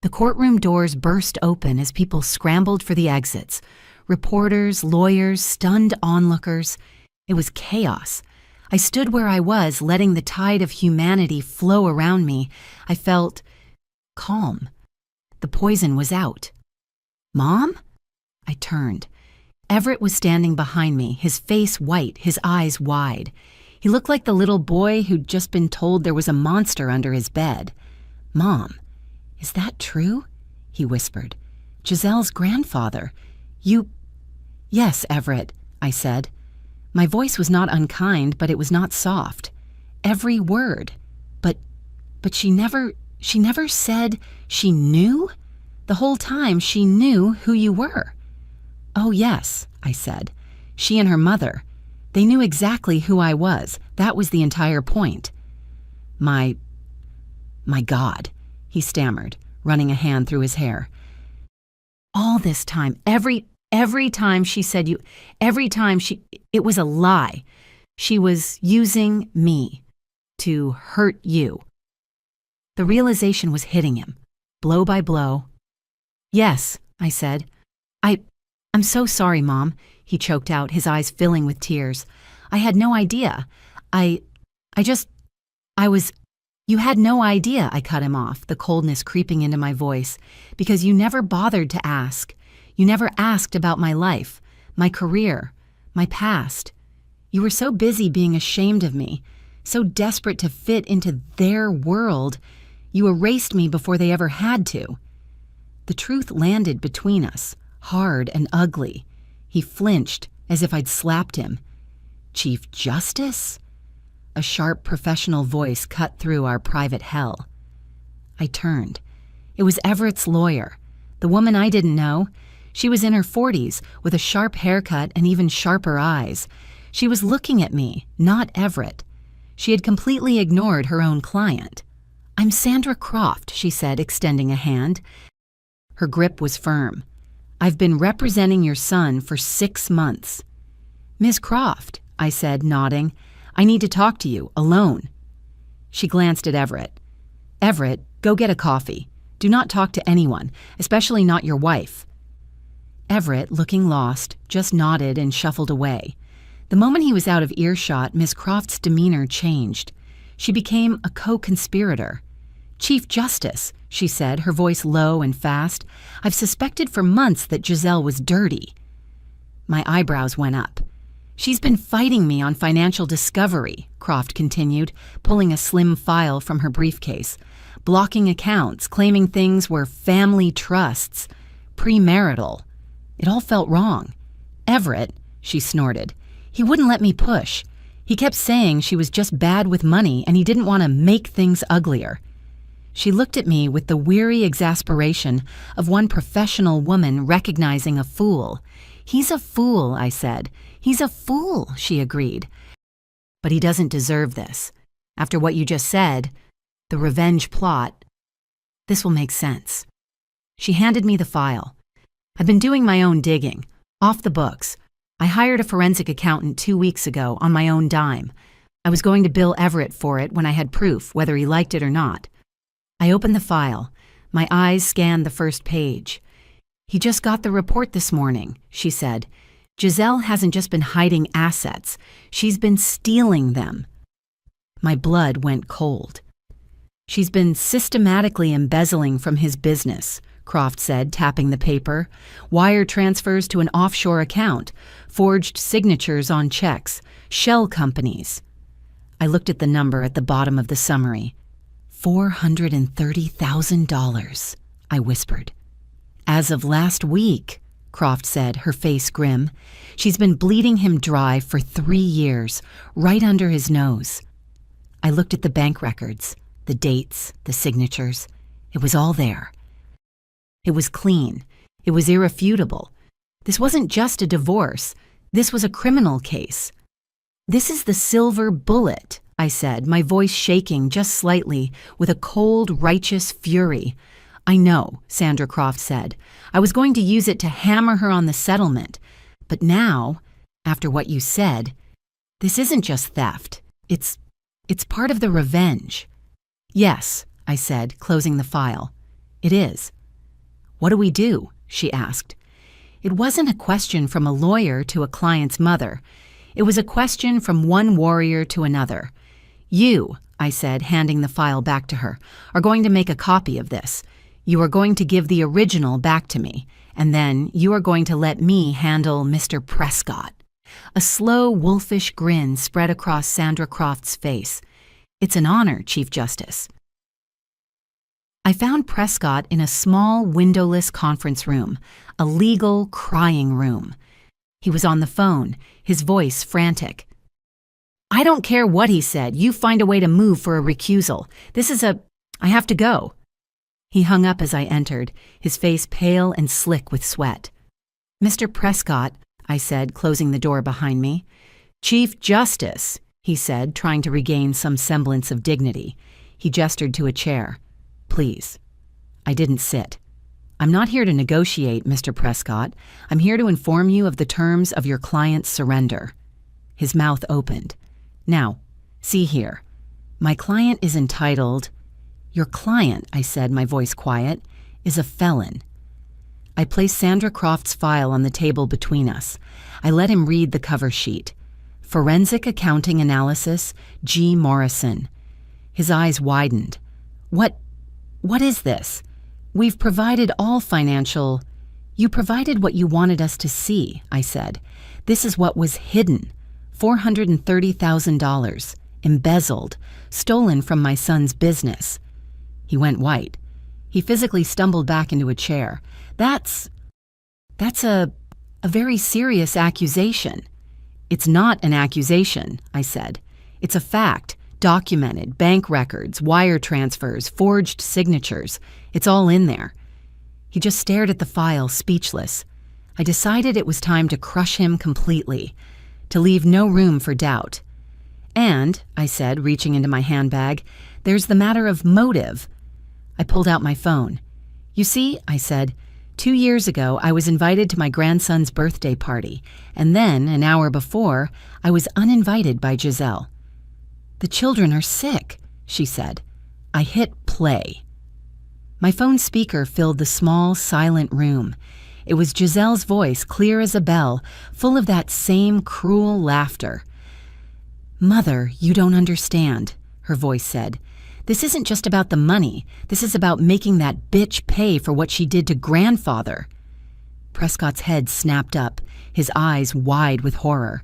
The courtroom doors burst open as people scrambled for the exits. Reporters, lawyers, stunned onlookers. It was chaos. I stood where I was, letting the tide of humanity flow around me. I felt calm. The poison was out. "Mom?" I turned. Everett was standing behind me, his face white, his eyes wide. He looked like the little boy who'd just been told there was a monster under his bed. "Mom, is that true?" he whispered. "Giselle's grandfather. You—" "Yes, Everett," I said. My voice was not unkind, but it was not soft. Every word. But she never said she knew? The whole time she knew who you were. "Oh, yes," I said. "She and her mother. They knew exactly who I was. That was the entire point." My God," he stammered, running a hand through his hair. "All this time, every time she said you, it was a lie. She was using me to hurt you." The realization was hitting him, blow by blow. "Yes," I said. I'm so sorry, Mom," he choked out, his eyes filling with tears. "I had no idea. You had no idea," I cut him off, the coldness creeping into my voice, "because you never bothered to ask. You never asked about my life, my career, my past. You were so busy being ashamed of me, so desperate to fit into their world, you erased me before they ever had to." The truth landed between us, hard and ugly. He flinched, as if I'd slapped him. "Chief Justice?" A sharp professional voice cut through our private hell. I turned. It was Everett's lawyer, the woman I didn't know. She was in her 40s, with a sharp haircut and even sharper eyes. She was looking at me, not Everett. She had completely ignored her own client. "I'm Sandra Croft," she said, extending a hand. Her grip was firm. "I've been representing your son for 6 months." "Miss Croft," I said, nodding. "I need to talk to you, alone." She glanced at Everett. "Everett, go get a coffee. Do not talk to anyone, especially not your wife." Everett, looking lost, just nodded and shuffled away. The moment he was out of earshot, Miss Croft's demeanor changed. She became a co-conspirator. "Chief Justice," she said, her voice low and fast, "I've suspected for months that Giselle was dirty." My eyebrows went up. "She's been fighting me on financial discovery," Croft continued, pulling a slim file from her briefcase, "blocking accounts, claiming things were family trusts, premarital. It all felt wrong. Everett," she snorted, "he wouldn't let me push. He kept saying she was just bad with money and he didn't want to make things uglier." She looked at me with the weary exasperation of one professional woman recognizing a fool. "He's a fool," I said. "He's a fool," she agreed. "But he doesn't deserve this. After what you just said, the revenge plot, this will make sense." She handed me the file. "I've been doing my own digging, off the books. I hired a forensic accountant 2 weeks ago on my own dime. I was going to bill Everett for it when I had proof, whether he liked it or not." I opened the file. My eyes scanned the first page. "He just got the report this morning," she said. "Giselle hasn't just been hiding assets. She's been stealing them." My blood went cold. "She's been systematically embezzling from his business," Croft said, tapping the paper. "Wire transfers to an offshore account, forged signatures on checks, shell companies." I looked at the number at the bottom of the summary. $430,000, I whispered. "As of last week," Croft said, her face grim. "She's been bleeding him dry for 3 years, right under his nose." I looked at the bank records, the dates, the signatures. It was all there. It was clean. It was irrefutable. This wasn't just a divorce. This was a criminal case. "This is the silver bullet," I said, my voice shaking just slightly with a cold, righteous fury. I know, Sandra Croft said. I was going to use it to hammer her on the settlement. But now, after what you said, this isn't just theft. It's part of the revenge. Yes, I said, closing the file. It is. What do we do? She asked. It wasn't a question from a lawyer to a client's mother. It was a question from one warrior to another. You, I said, handing the file back to her, are going to make a copy of this. You are going to give the original back to me, and then you are going to let me handle Mr. Prescott. A slow, wolfish grin spread across Sandra Croft's face. It's an honor, Chief Justice. I found Prescott in a small, windowless conference room, a legal crying room. He was on the phone, his voice frantic. I don't care what he said. You find a way to move for a recusal. I have to go. He hung up as I entered, his face pale and slick with sweat. Mr. Prescott, I said, closing the door behind me. Chief Justice, he said, trying to regain some semblance of dignity. He gestured to a chair. Please. I didn't sit. I'm not here to negotiate, Mr. Prescott. I'm here to inform you of the terms of your client's surrender. His mouth opened. Now, see here. My client is entitled... Your client, I said, my voice quiet, is a felon. I placed Sandra Croft's file on the table between us. I let him read the cover sheet. Forensic Accounting Analysis, G. Morrison. His eyes widened. What is this? We've provided all financial... You provided what you wanted us to see, I said. This is what was hidden. $430,000, embezzled, stolen from my son's business. He went white. He physically stumbled back into a chair. That's a very serious accusation. It's not an accusation, I said. It's a fact, documented, bank records, wire transfers, forged signatures. It's all in there. He just stared at the file, speechless. I decided it was time to crush him completely, to leave no room for doubt. And, I said, reaching into my handbag, there's the matter of motive. I pulled out my phone. You see, I said, 2 years ago I was invited to my grandson's birthday party, and then, an hour before, I was uninvited by Giselle. The children are sick, she said. I hit play. My phone speaker filled the small, silent room. It was Giselle's voice, clear as a bell, full of that same cruel laughter. Mother, you don't understand, her voice said. This isn't just about the money. This is about making that bitch pay for what she did to grandfather. Prescott's head snapped up, his eyes wide with horror.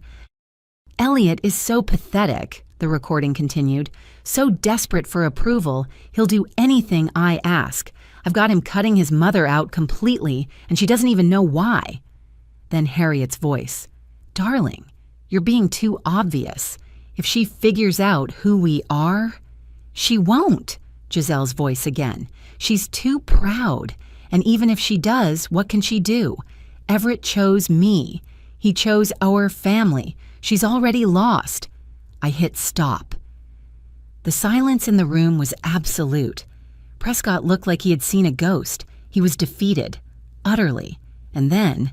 Elliot is so pathetic, the recording continued, so desperate for approval, he'll do anything I ask. I've got him cutting his mother out completely, and she doesn't even know why. Then Harriet's voice. Darling, you're being too obvious. If she figures out who we are... She won't, Giselle's voice again. She's too proud. And even if she does, what can she do? Everett chose me. He chose our family. She's already lost. I hit stop. The silence in the room was absolute. Prescott looked like he had seen a ghost. He was defeated, utterly. And then...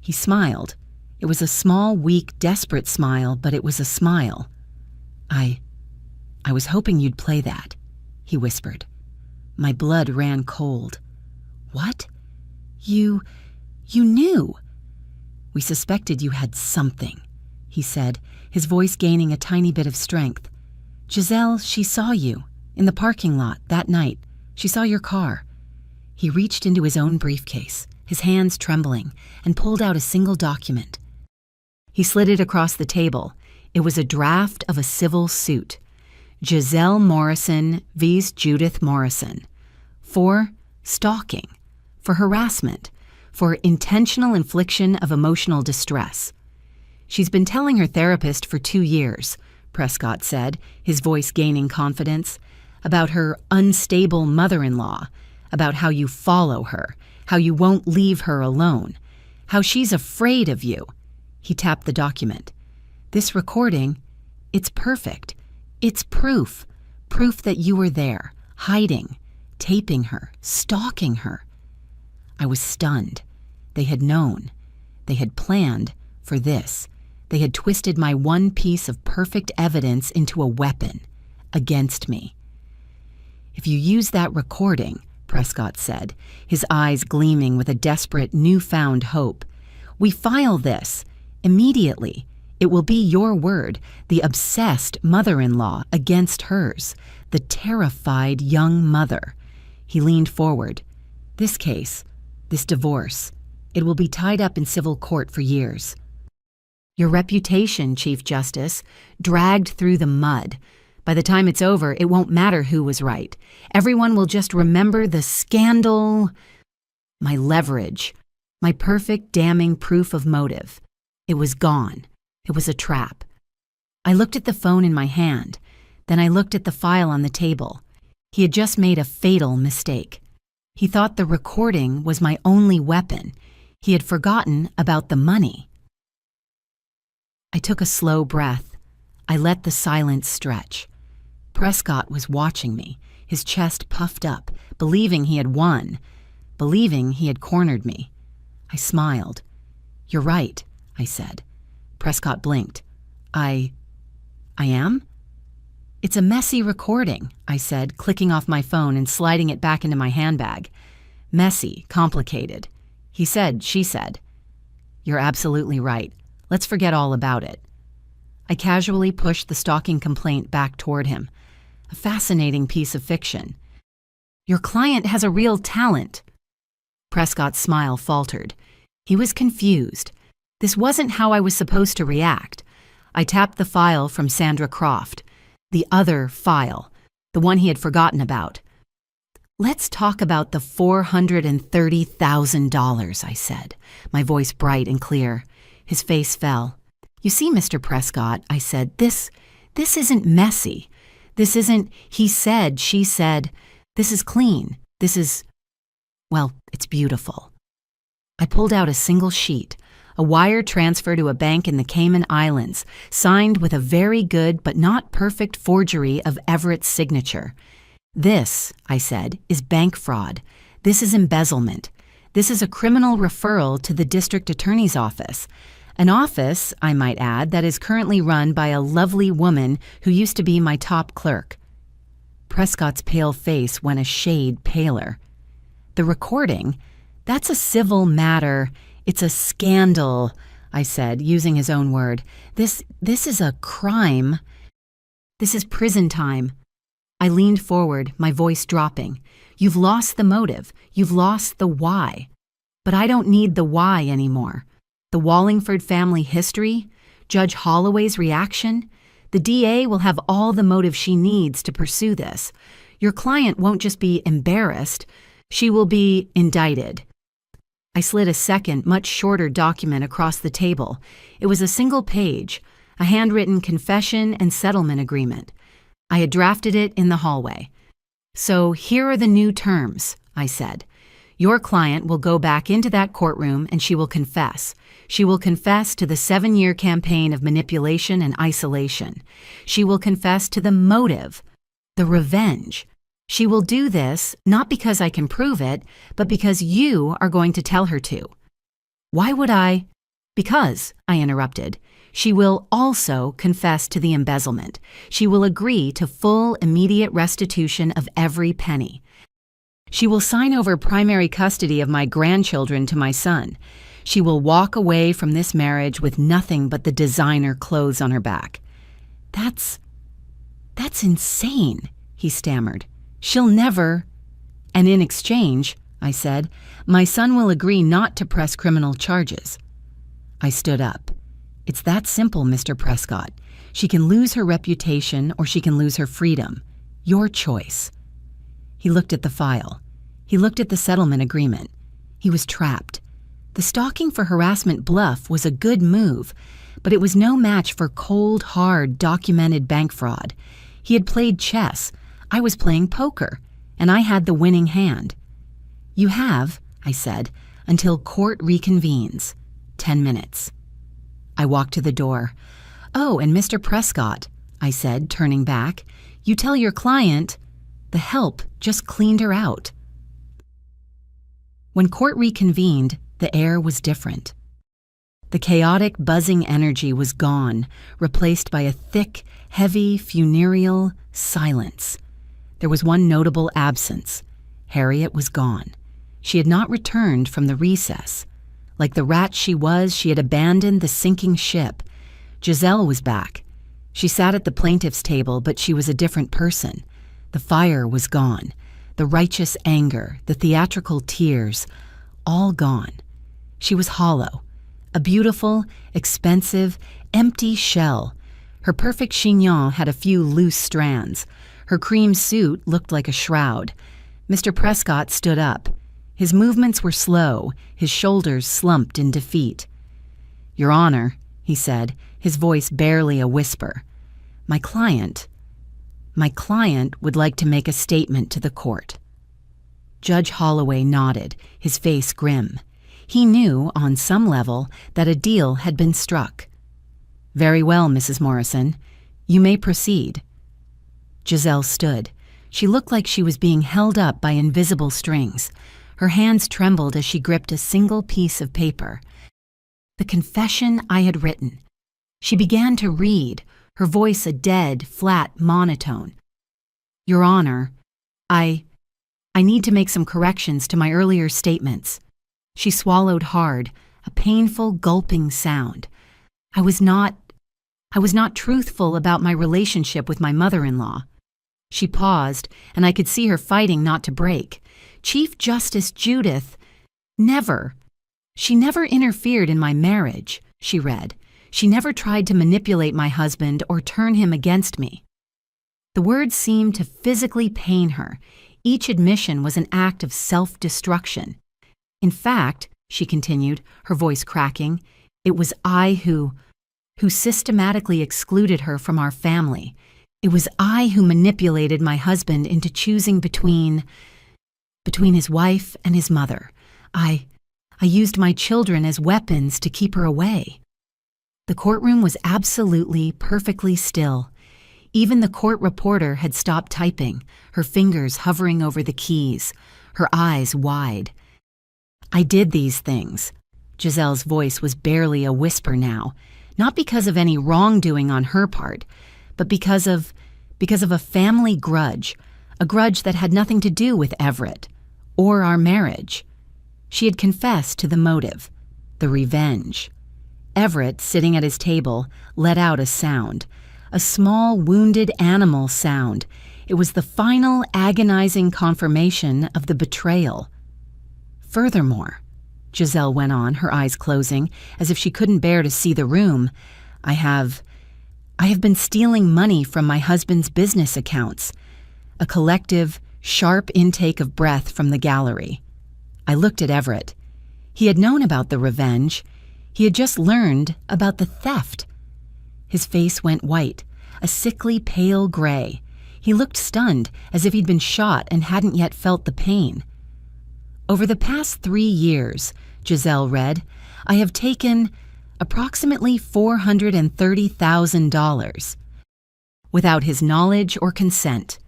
He smiled. It was a small, weak, desperate smile, but it was a smile. I was hoping you'd play that, he whispered. My blood ran cold. What? You knew. We suspected you had something, he said, his voice gaining a tiny bit of strength. Giselle, she saw you, in the parking lot, that night. She saw your car. He reached into his own briefcase, his hands trembling, and pulled out a single document. He slid it across the table. It was a draft of a civil suit. Giselle Morrison vs. Judith Morrison. For stalking, for harassment, for intentional infliction of emotional distress. She's been telling her therapist for 2 years, Prescott said, his voice gaining confidence, about her unstable mother-in-law, about how you follow her, how you won't leave her alone, how she's afraid of you. He tapped the document. This recording, it's perfect. It's proof. Proof that you were there, hiding, taping her, stalking her. I was stunned. They had known. They had planned for this. They had twisted my one piece of perfect evidence into a weapon against me. "If you use that recording," Prescott said, his eyes gleaming with a desperate, newfound hope, "we file this immediately. It will be your word, the obsessed mother-in-law against hers, the terrified young mother." He leaned forward. "This case, this divorce, it will be tied up in civil court for years. Your reputation, Chief Justice, dragged through the mud. By the time it's over, it won't matter who was right. Everyone will just remember the scandal, my leverage, my perfect damning proof of motive. It was gone. It was a trap." I looked at the phone in my hand. Then I looked at the file on the table. He had just made a fatal mistake. He thought the recording was my only weapon. He had forgotten about the money. I took a slow breath. I let the silence stretch. Prescott was watching me, his chest puffed up, believing he had won, believing he had cornered me. I smiled. "You're right," I said. Prescott blinked. I am?" "It's a messy recording," I said, clicking off my phone and sliding it back into my handbag. "Messy, complicated. He said, she said." "You're absolutely right. Let's forget all about it." I casually pushed the stalking complaint back toward him. A fascinating piece of fiction. "Your client has a real talent." Prescott's smile faltered. He was confused. This wasn't how I was supposed to react. I tapped the file from Sandra Croft. The other file. The one he had forgotten about. "Let's talk about the $430,000, I said, my voice bright and clear. His face fell. "You see, Mr. Prescott," I said, this isn't messy. This isn't he said, she said. This is clean. This is, well, it's beautiful." I pulled out a single sheet, a wire transfer to a bank in the Cayman Islands, signed with a very good but not perfect forgery of Everett's signature. "This," I said, "is bank fraud. This is embezzlement. This is a criminal referral to the district attorney's office. An office, I might add, that is currently run by a lovely woman who used to be my top clerk." Prescott's pale face went a shade paler. "The recording? That's a civil matter. It's a scandal," I said, using his own word. This is a crime. This is prison time." I leaned forward, my voice dropping. "You've lost the motive. You've lost the why. But I don't need the why anymore. The Wallingford family history, Judge Holloway's reaction. The DA will have all the motive she needs to pursue this. Your client won't just be embarrassed. She will be indicted." I slid a second, much shorter document across the table. It was a single page, a handwritten confession and settlement agreement. I had drafted it in the hallway. "So here are the new terms," I said. "Your client will go back into that courtroom and she will confess. She will confess to the 7-year campaign of manipulation and isolation. She will confess to the motive, the revenge. She will do this not because I can prove it, but because you are going to tell her to." "Why would I?" "Because," I interrupted, "she will also confess to the embezzlement. She will agree to full, immediate restitution of every penny. She will sign over primary custody of my grandchildren to my son. She will walk away from this marriage with nothing but the designer clothes on her back." That's insane," he stammered. "She'll never—" "And in exchange," I said, "my son will agree not to press criminal charges." I stood up. "It's that simple, Mr. Prescott. She can lose her reputation or she can lose her freedom. Your choice." He looked at the file. He looked at the settlement agreement. He was trapped. The stalking for harassment bluff was a good move, but it was no match for cold, hard, documented bank fraud. He had played chess. I was playing poker, and I had the winning hand. "You have," I said, "until court reconvenes. 10 minutes." I walked to the door. "Oh, and Mr. Prescott," I said, turning back. "You tell your client the help just cleaned her out." When court reconvened, the air was different. The chaotic, buzzing energy was gone, replaced by a thick, heavy, funereal silence. There was one notable absence. Harriet was gone. She had not returned from the recess. Like the rat she was, she had abandoned the sinking ship. Giselle was back. She sat at the plaintiff's table, but she was a different person. The fire was gone. The righteous anger, the theatrical tears, all gone. She was hollow. A beautiful, expensive, empty shell. Her perfect chignon had a few loose strands. Her cream suit looked like a shroud. Mr. Prescott stood up. His movements were slow, his shoulders slumped in defeat. "Your Honor," he said, his voice barely a whisper, My client would like to make a statement to the court." Judge Holloway nodded, his face grim. He knew, on some level, that a deal had been struck. "Very well, Mrs. Morrison. You may proceed." Giselle stood. She looked like she was being held up by invisible strings. Her hands trembled as she gripped a single piece of paper. The confession I had written. She began to read, her voice a dead, flat monotone. "Your Honor, I need to make some corrections to my earlier statements." She swallowed hard, a painful gulping sound. I was not truthful about my relationship with my mother-in-law." She paused, and I could see her fighting not to break. "Chief Justice Judith, she never interfered in my marriage," she read. "She never tried to manipulate my husband or turn him against me." The words seemed to physically pain her. Each admission was an act of self-destruction. "In fact," she continued, her voice cracking, "it was I who systematically excluded her from our family. It was I who manipulated my husband into choosing between his wife and his mother. I used my children as weapons to keep her away." The courtroom was absolutely, perfectly still. Even the court reporter had stopped typing, her fingers hovering over the keys, her eyes wide. "I did these things." Giselle's voice was barely a whisper now, not because of any wrongdoing on her part, but because of a family grudge, a grudge that had nothing to do with Everett or our marriage. She had confessed to the motive, the revenge. Everett, sitting at his table, let out a sound, a small, wounded animal sound. It was the final, agonizing confirmation of the betrayal. "Furthermore," Giselle went on, her eyes closing, as if she couldn't bear to see the room, I have been stealing money from my husband's business accounts." A collective, sharp intake of breath from the gallery. I looked at Everett. He had known about the revenge. He had just learned about the theft. His face went white, a sickly pale gray. He looked stunned, as if he'd been shot and hadn't yet felt the pain. "Over the past 3 years," Giselle read, "I have taken approximately $430,000. Without his knowledge or consent."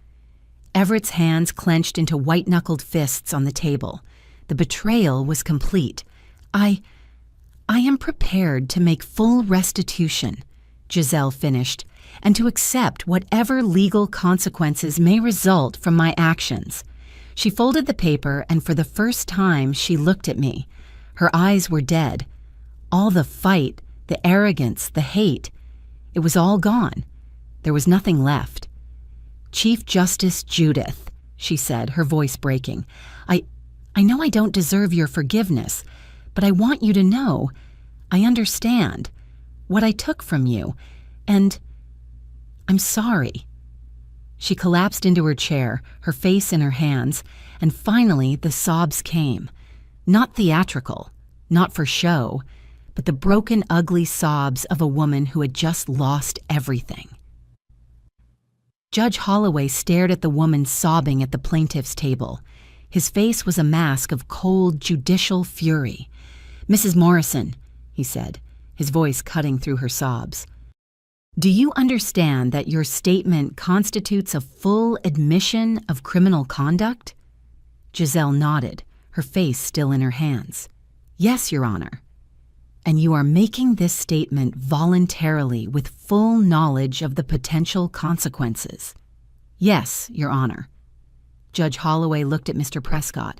Everett's hands clenched into white-knuckled fists on the table. The betrayal was complete. I am prepared to make full restitution," Giselle finished, "and to accept whatever legal consequences may result from my actions." She folded the paper, and for the first time she looked at me. Her eyes were dead. All the fight, the arrogance, the hate, it was all gone. There was nothing left. "Chief Justice Judith," she said, her voice breaking, I know I don't deserve your forgiveness, but I want you to know I understand what I took from you, and I'm sorry." She collapsed into her chair, her face in her hands, and finally the sobs came. Not theatrical, not for show, but the broken, ugly sobs of a woman who had just lost everything. Judge Holloway stared at the woman sobbing at the plaintiff's table. His face was a mask of cold, judicial fury. "Mrs. Morrison," he said, his voice cutting through her sobs, Do you understand that your statement constitutes a full admission of criminal conduct? Giselle nodded, her face still in her hands. Yes, Your Honor. And you are making this statement voluntarily with full knowledge of the potential consequences? Yes, Your Honor. Judge Holloway looked at Mr. Prescott.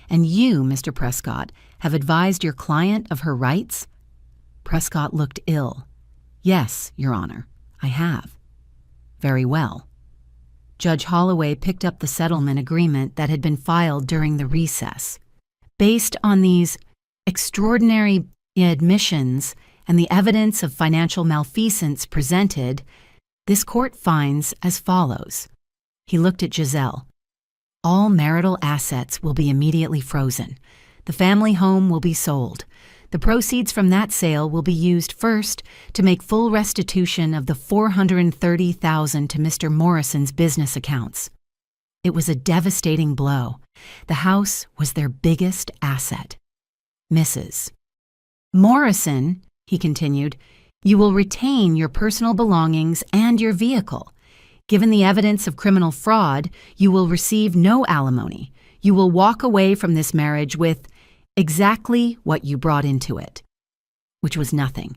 And you, Mr. Prescott, have advised your client of her rights? Prescott looked ill. Yes, Your Honor, I have. Very well. Judge Holloway picked up the settlement agreement that had been filed during the recess. Based on these extraordinary admissions and the evidence of financial malfeasance presented, this court finds as follows. He looked at Giselle. All marital assets will be immediately frozen. The family home will be sold. The proceeds from that sale will be used first to make full restitution of the $430,000 to Mr. Morrison's business accounts. It was a devastating blow. The house was their biggest asset. Mrs. Morrison, he continued, you will retain your personal belongings and your vehicle. Given the evidence of criminal fraud, you will receive no alimony. You will walk away from this marriage with exactly what you brought into it, which was nothing.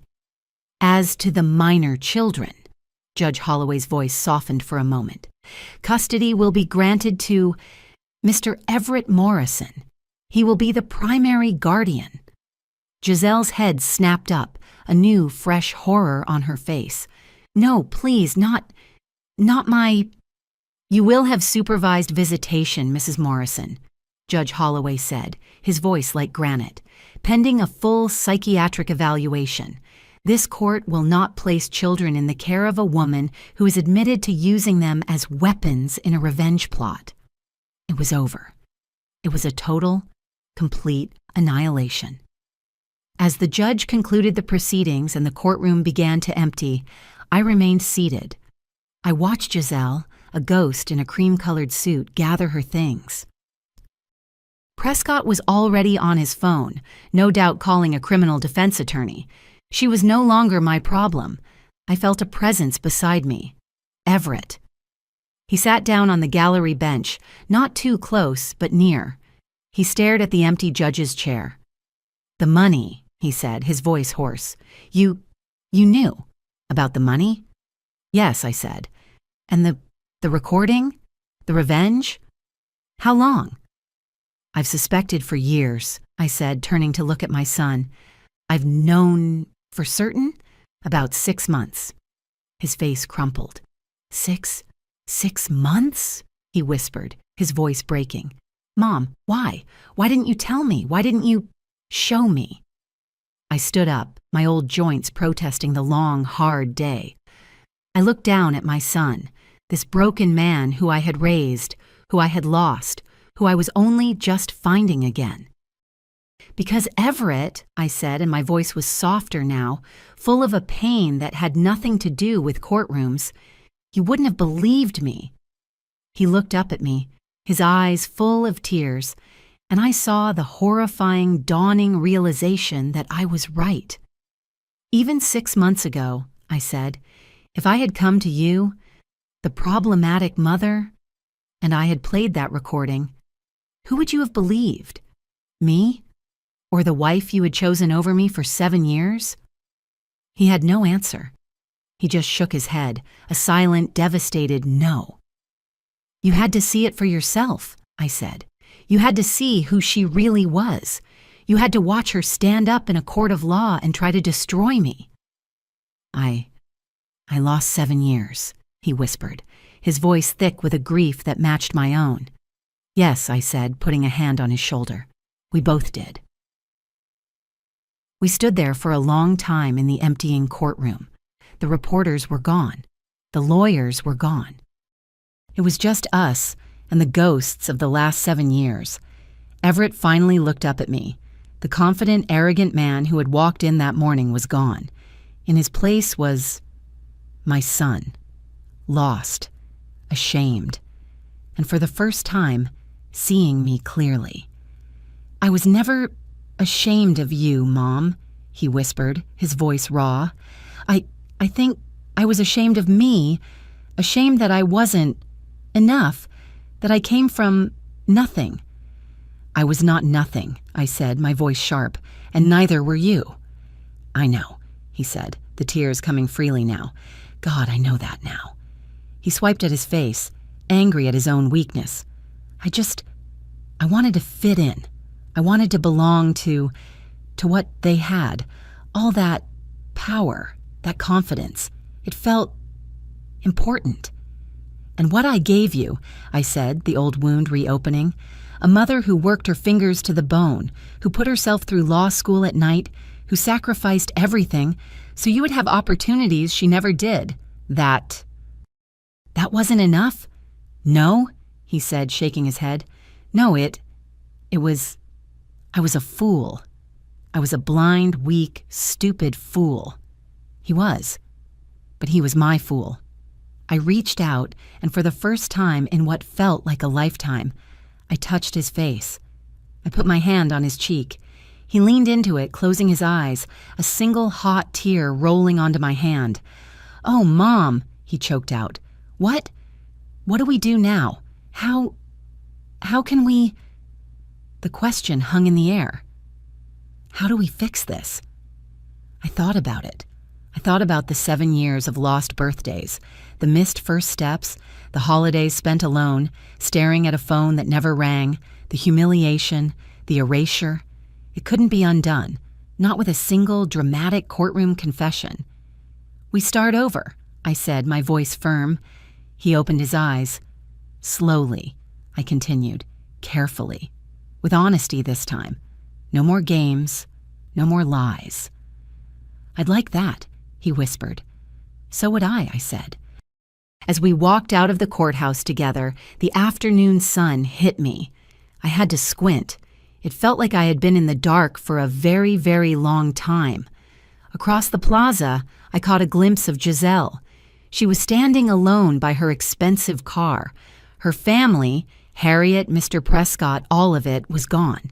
As to the minor children, Judge Holloway's voice softened for a moment. Custody will be granted to Mr. Everett Morrison. He will be the primary guardian. Giselle's head snapped up, a new, fresh horror on her face. No, please, not my... You will have supervised visitation, Mrs. Morrison, Judge Holloway said, his voice like granite, pending a full psychiatric evaluation. This court will not place children in the care of a woman who is admitted to using them as weapons in a revenge plot. It was over. It was a total, complete annihilation. As the judge concluded the proceedings and the courtroom began to empty, I remained seated. I watched Giselle, a ghost in a cream-colored suit, gather her things. Prescott was already on his phone, no doubt calling a criminal defense attorney. She was no longer my problem. I felt a presence beside me. Everett. He sat down on the gallery bench, not too close, but near. He stared at the empty judge's chair. The money, he said, his voice hoarse. You knew about the money? Yes, I said. And the recording? The revenge? How long? I've suspected for years, I said, turning to look at my son. I've known for certain about 6 months. His face crumpled. 6 months? He whispered, his voice breaking. Mom, why? Why didn't you tell me? Why didn't you show me? I stood up, my old joints protesting the long, hard day. I looked down at my son, this broken man who I had raised, who I had lost, who I was only just finding again. Because Everett, I said, and my voice was softer now, full of a pain that had nothing to do with courtrooms, you wouldn't have believed me. He looked up at me, his eyes full of tears, and I saw the horrifying, dawning realization that I was right. Even 6 months ago, I said, if I had come to you, the problematic mother, and I had played that recording, who would you have believed? Me? Or the wife you had chosen over me for 7 years? He had no answer. He just shook his head, a silent, devastated no. You had to see it for yourself, I said. You had to see who she really was. You had to watch her stand up in a court of law and try to destroy me. I lost 7 years, he whispered, his voice thick with a grief that matched my own. Yes, I said, putting a hand on his shoulder. We both did. We stood there for a long time in the emptying courtroom. The reporters were gone. The lawyers were gone. It was just us and the ghosts of the last 7 years. Everett finally looked up at me. The confident, arrogant man who had walked in that morning was gone. In his place was my son, lost, ashamed, and for the first time, seeing me clearly. I was never ashamed of you, Mom, he whispered, his voice raw. I think I was ashamed of me, ashamed that I wasn't enough, that I came from nothing. I was not nothing, I said, my voice sharp, and neither were you. I know, he said, the tears coming freely now. God, I know that now. He swiped at his face, angry at his own weakness. I wanted to fit in. I wanted to belong to what they had. All that power, that confidence. It felt important. And what I gave you, I said, the old wound reopening. A mother who worked her fingers to the bone, who put herself through law school at night, who sacrificed everything so you would have opportunities she never did. That wasn't enough? No, he said, shaking his head. No, I was a fool. I was a blind, weak, stupid fool. He was. But he was my fool. I reached out, and for the first time in what felt like a lifetime, I touched his face. I put my hand on his cheek. He leaned into it, closing his eyes, a single hot tear rolling onto my hand. Oh, Mom, he choked out. What do we do now? How can we? The question hung in the air. How do we fix this? I thought about it. I thought about the 7 years of lost birthdays, the missed first steps, the holidays spent alone, staring at a phone that never rang, the humiliation, the erasure. It couldn't be undone, not with a single dramatic courtroom confession. We start over, I said, my voice firm. He opened his eyes. Slowly, I continued, carefully, with honesty this time. No more games, no more lies. I'd like that, he whispered. So would I said. As we walked out of the courthouse together, the afternoon sun hit me. I had to squint. It felt like I had been in the dark for a very, very long time. Across the plaza, I caught a glimpse of Giselle. She was standing alone by her expensive car. Her family, Harriet, Mr. Prescott, all of it, was gone.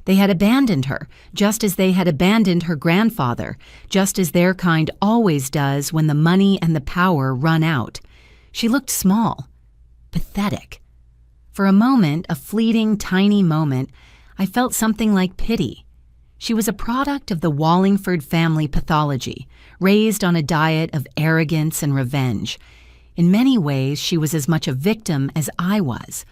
They had abandoned her, just as they had abandoned her grandfather, just as their kind always does when the money and the power run out. She looked small, pathetic. For a moment, a fleeting, tiny moment, I felt something like pity. She was a product of the Wallingford family pathology, raised on a diet of arrogance and revenge. In many ways, she was as much a victim as I was.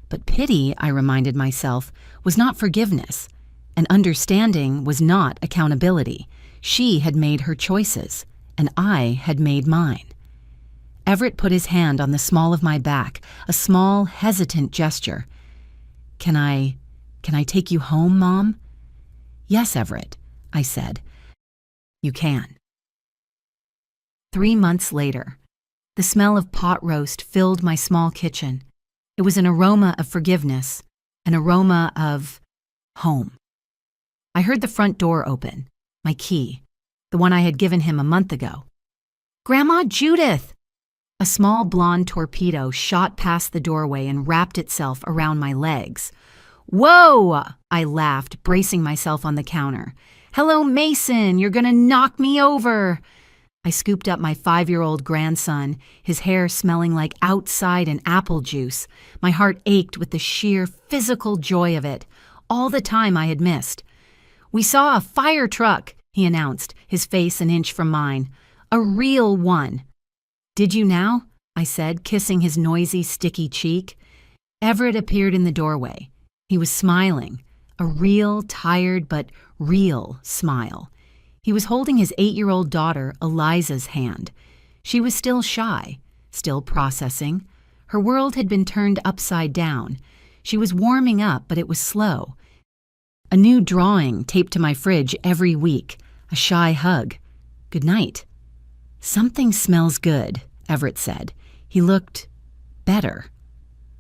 But pity, I reminded myself, was not forgiveness, and understanding was not accountability. She had made her choices, and I had made mine. Everett put his hand on the small of my back, a small, hesitant gesture. Can I take you home, Mom? Yes, Everett, I said. You can. 3 months later, the smell of pot roast filled my small kitchen. It was an aroma of forgiveness, an aroma of home. I heard the front door open, my key, the one I had given him a month ago. Grandma Judith! A small blonde torpedo shot past the doorway and wrapped itself around my legs. Whoa! I laughed, bracing myself on the counter. Hello, Mason, you're gonna knock me over! I scooped up my 5-year-old grandson, his hair smelling like outside and apple juice. My heart ached with the sheer physical joy of it, all the time I had missed. We saw a fire truck, he announced, his face an inch from mine. A real one. Did you now? I said, kissing his noisy, sticky cheek. Everett appeared in the doorway. He was smiling, a real, tired but real smile. He was holding his 8-year-old daughter, Eliza's, hand. She was still shy, still processing. Her world had been turned upside down. She was warming up, but it was slow. A new drawing taped to my fridge every week, a shy hug. Good night. Something smells good, Everett said. He looked better.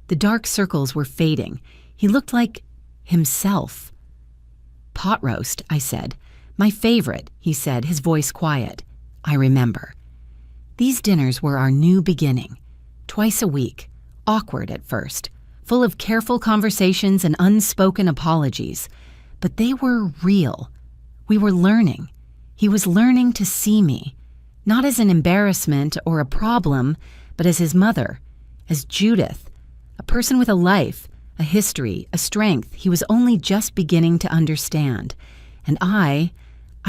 The dark circles were fading. He looked like himself. Pot roast, I said. My favorite, he said, his voice quiet. I remember. These dinners were our new beginning. Twice a week, awkward at first, full of careful conversations and unspoken apologies. But they were real. We were learning. He was learning to see me, Not as an embarrassment or a problem, but as his mother, as Judith, a person with a life, a history, a strength he was only just beginning to understand. And I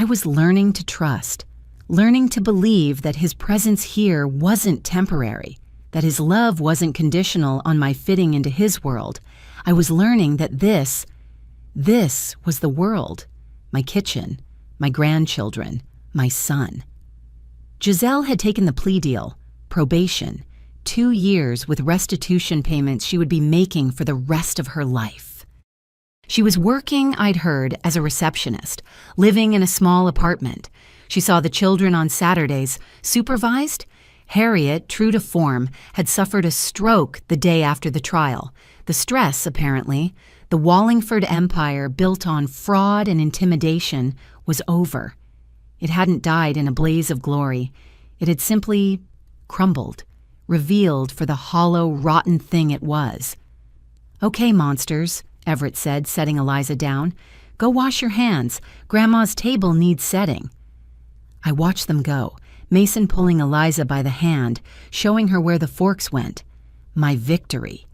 was learning to trust, learning to believe that his presence here wasn't temporary, that his love wasn't conditional on my fitting into his world. I was learning that this was the world, my kitchen, my grandchildren, my son. Giselle had taken the plea deal, probation, 2 years with restitution payments she would be making for the rest of her life. She was working, I'd heard, as a receptionist, living in a small apartment. She saw the children on Saturdays, supervised. Harriet, true to form, had suffered a stroke the day after the trial. The stress, apparently, the Wallingford empire built on fraud and intimidation, was over. It hadn't died in a blaze of glory. It had simply crumbled, revealed for the hollow, rotten thing it was. "Okay, monsters," Everett said, setting Eliza down. "Go wash your hands. Grandma's table needs setting." I watched them go, Mason pulling Eliza by the hand, showing her where the forks went. My victory.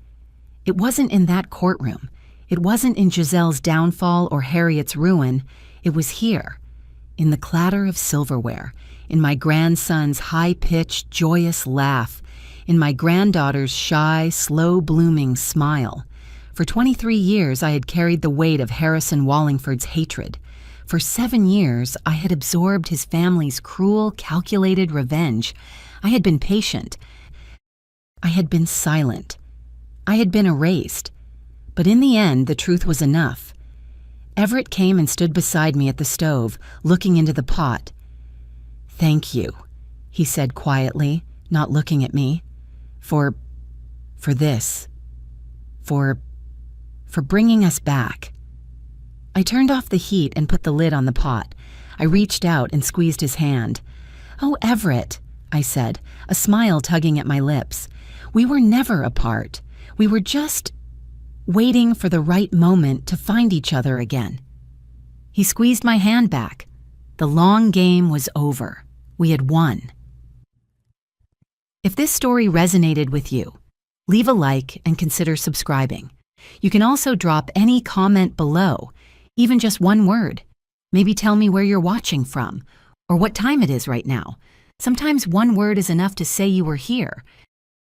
It wasn't in that courtroom. It wasn't in Giselle's downfall or Harriet's ruin. It was here, in the clatter of silverware, in my grandson's high-pitched, joyous laugh, in my granddaughter's shy, slow-blooming smile. For 23 years, I had carried the weight of Harrison Wallingford's hatred. For 7 years, I had absorbed his family's cruel, calculated revenge. I had been patient. I had been silent. I had been erased. But in the end, the truth was enough. Everett came and stood beside me at the stove, looking into the pot. "Thank you," he said quietly, not looking at me, for this, for bringing us back." I turned off the heat and put the lid on the pot. I reached out and squeezed his hand. "Oh, Everett," I said, a smile tugging at my lips. "We were never apart. We were just waiting for the right moment to find each other again." He squeezed my hand back. The long game was over. We had won. If this story resonated with you, leave a like and consider subscribing. You can also drop any comment below, even just one word. Maybe tell me where you're watching from, or what time it is right now. Sometimes one word is enough to say you were here,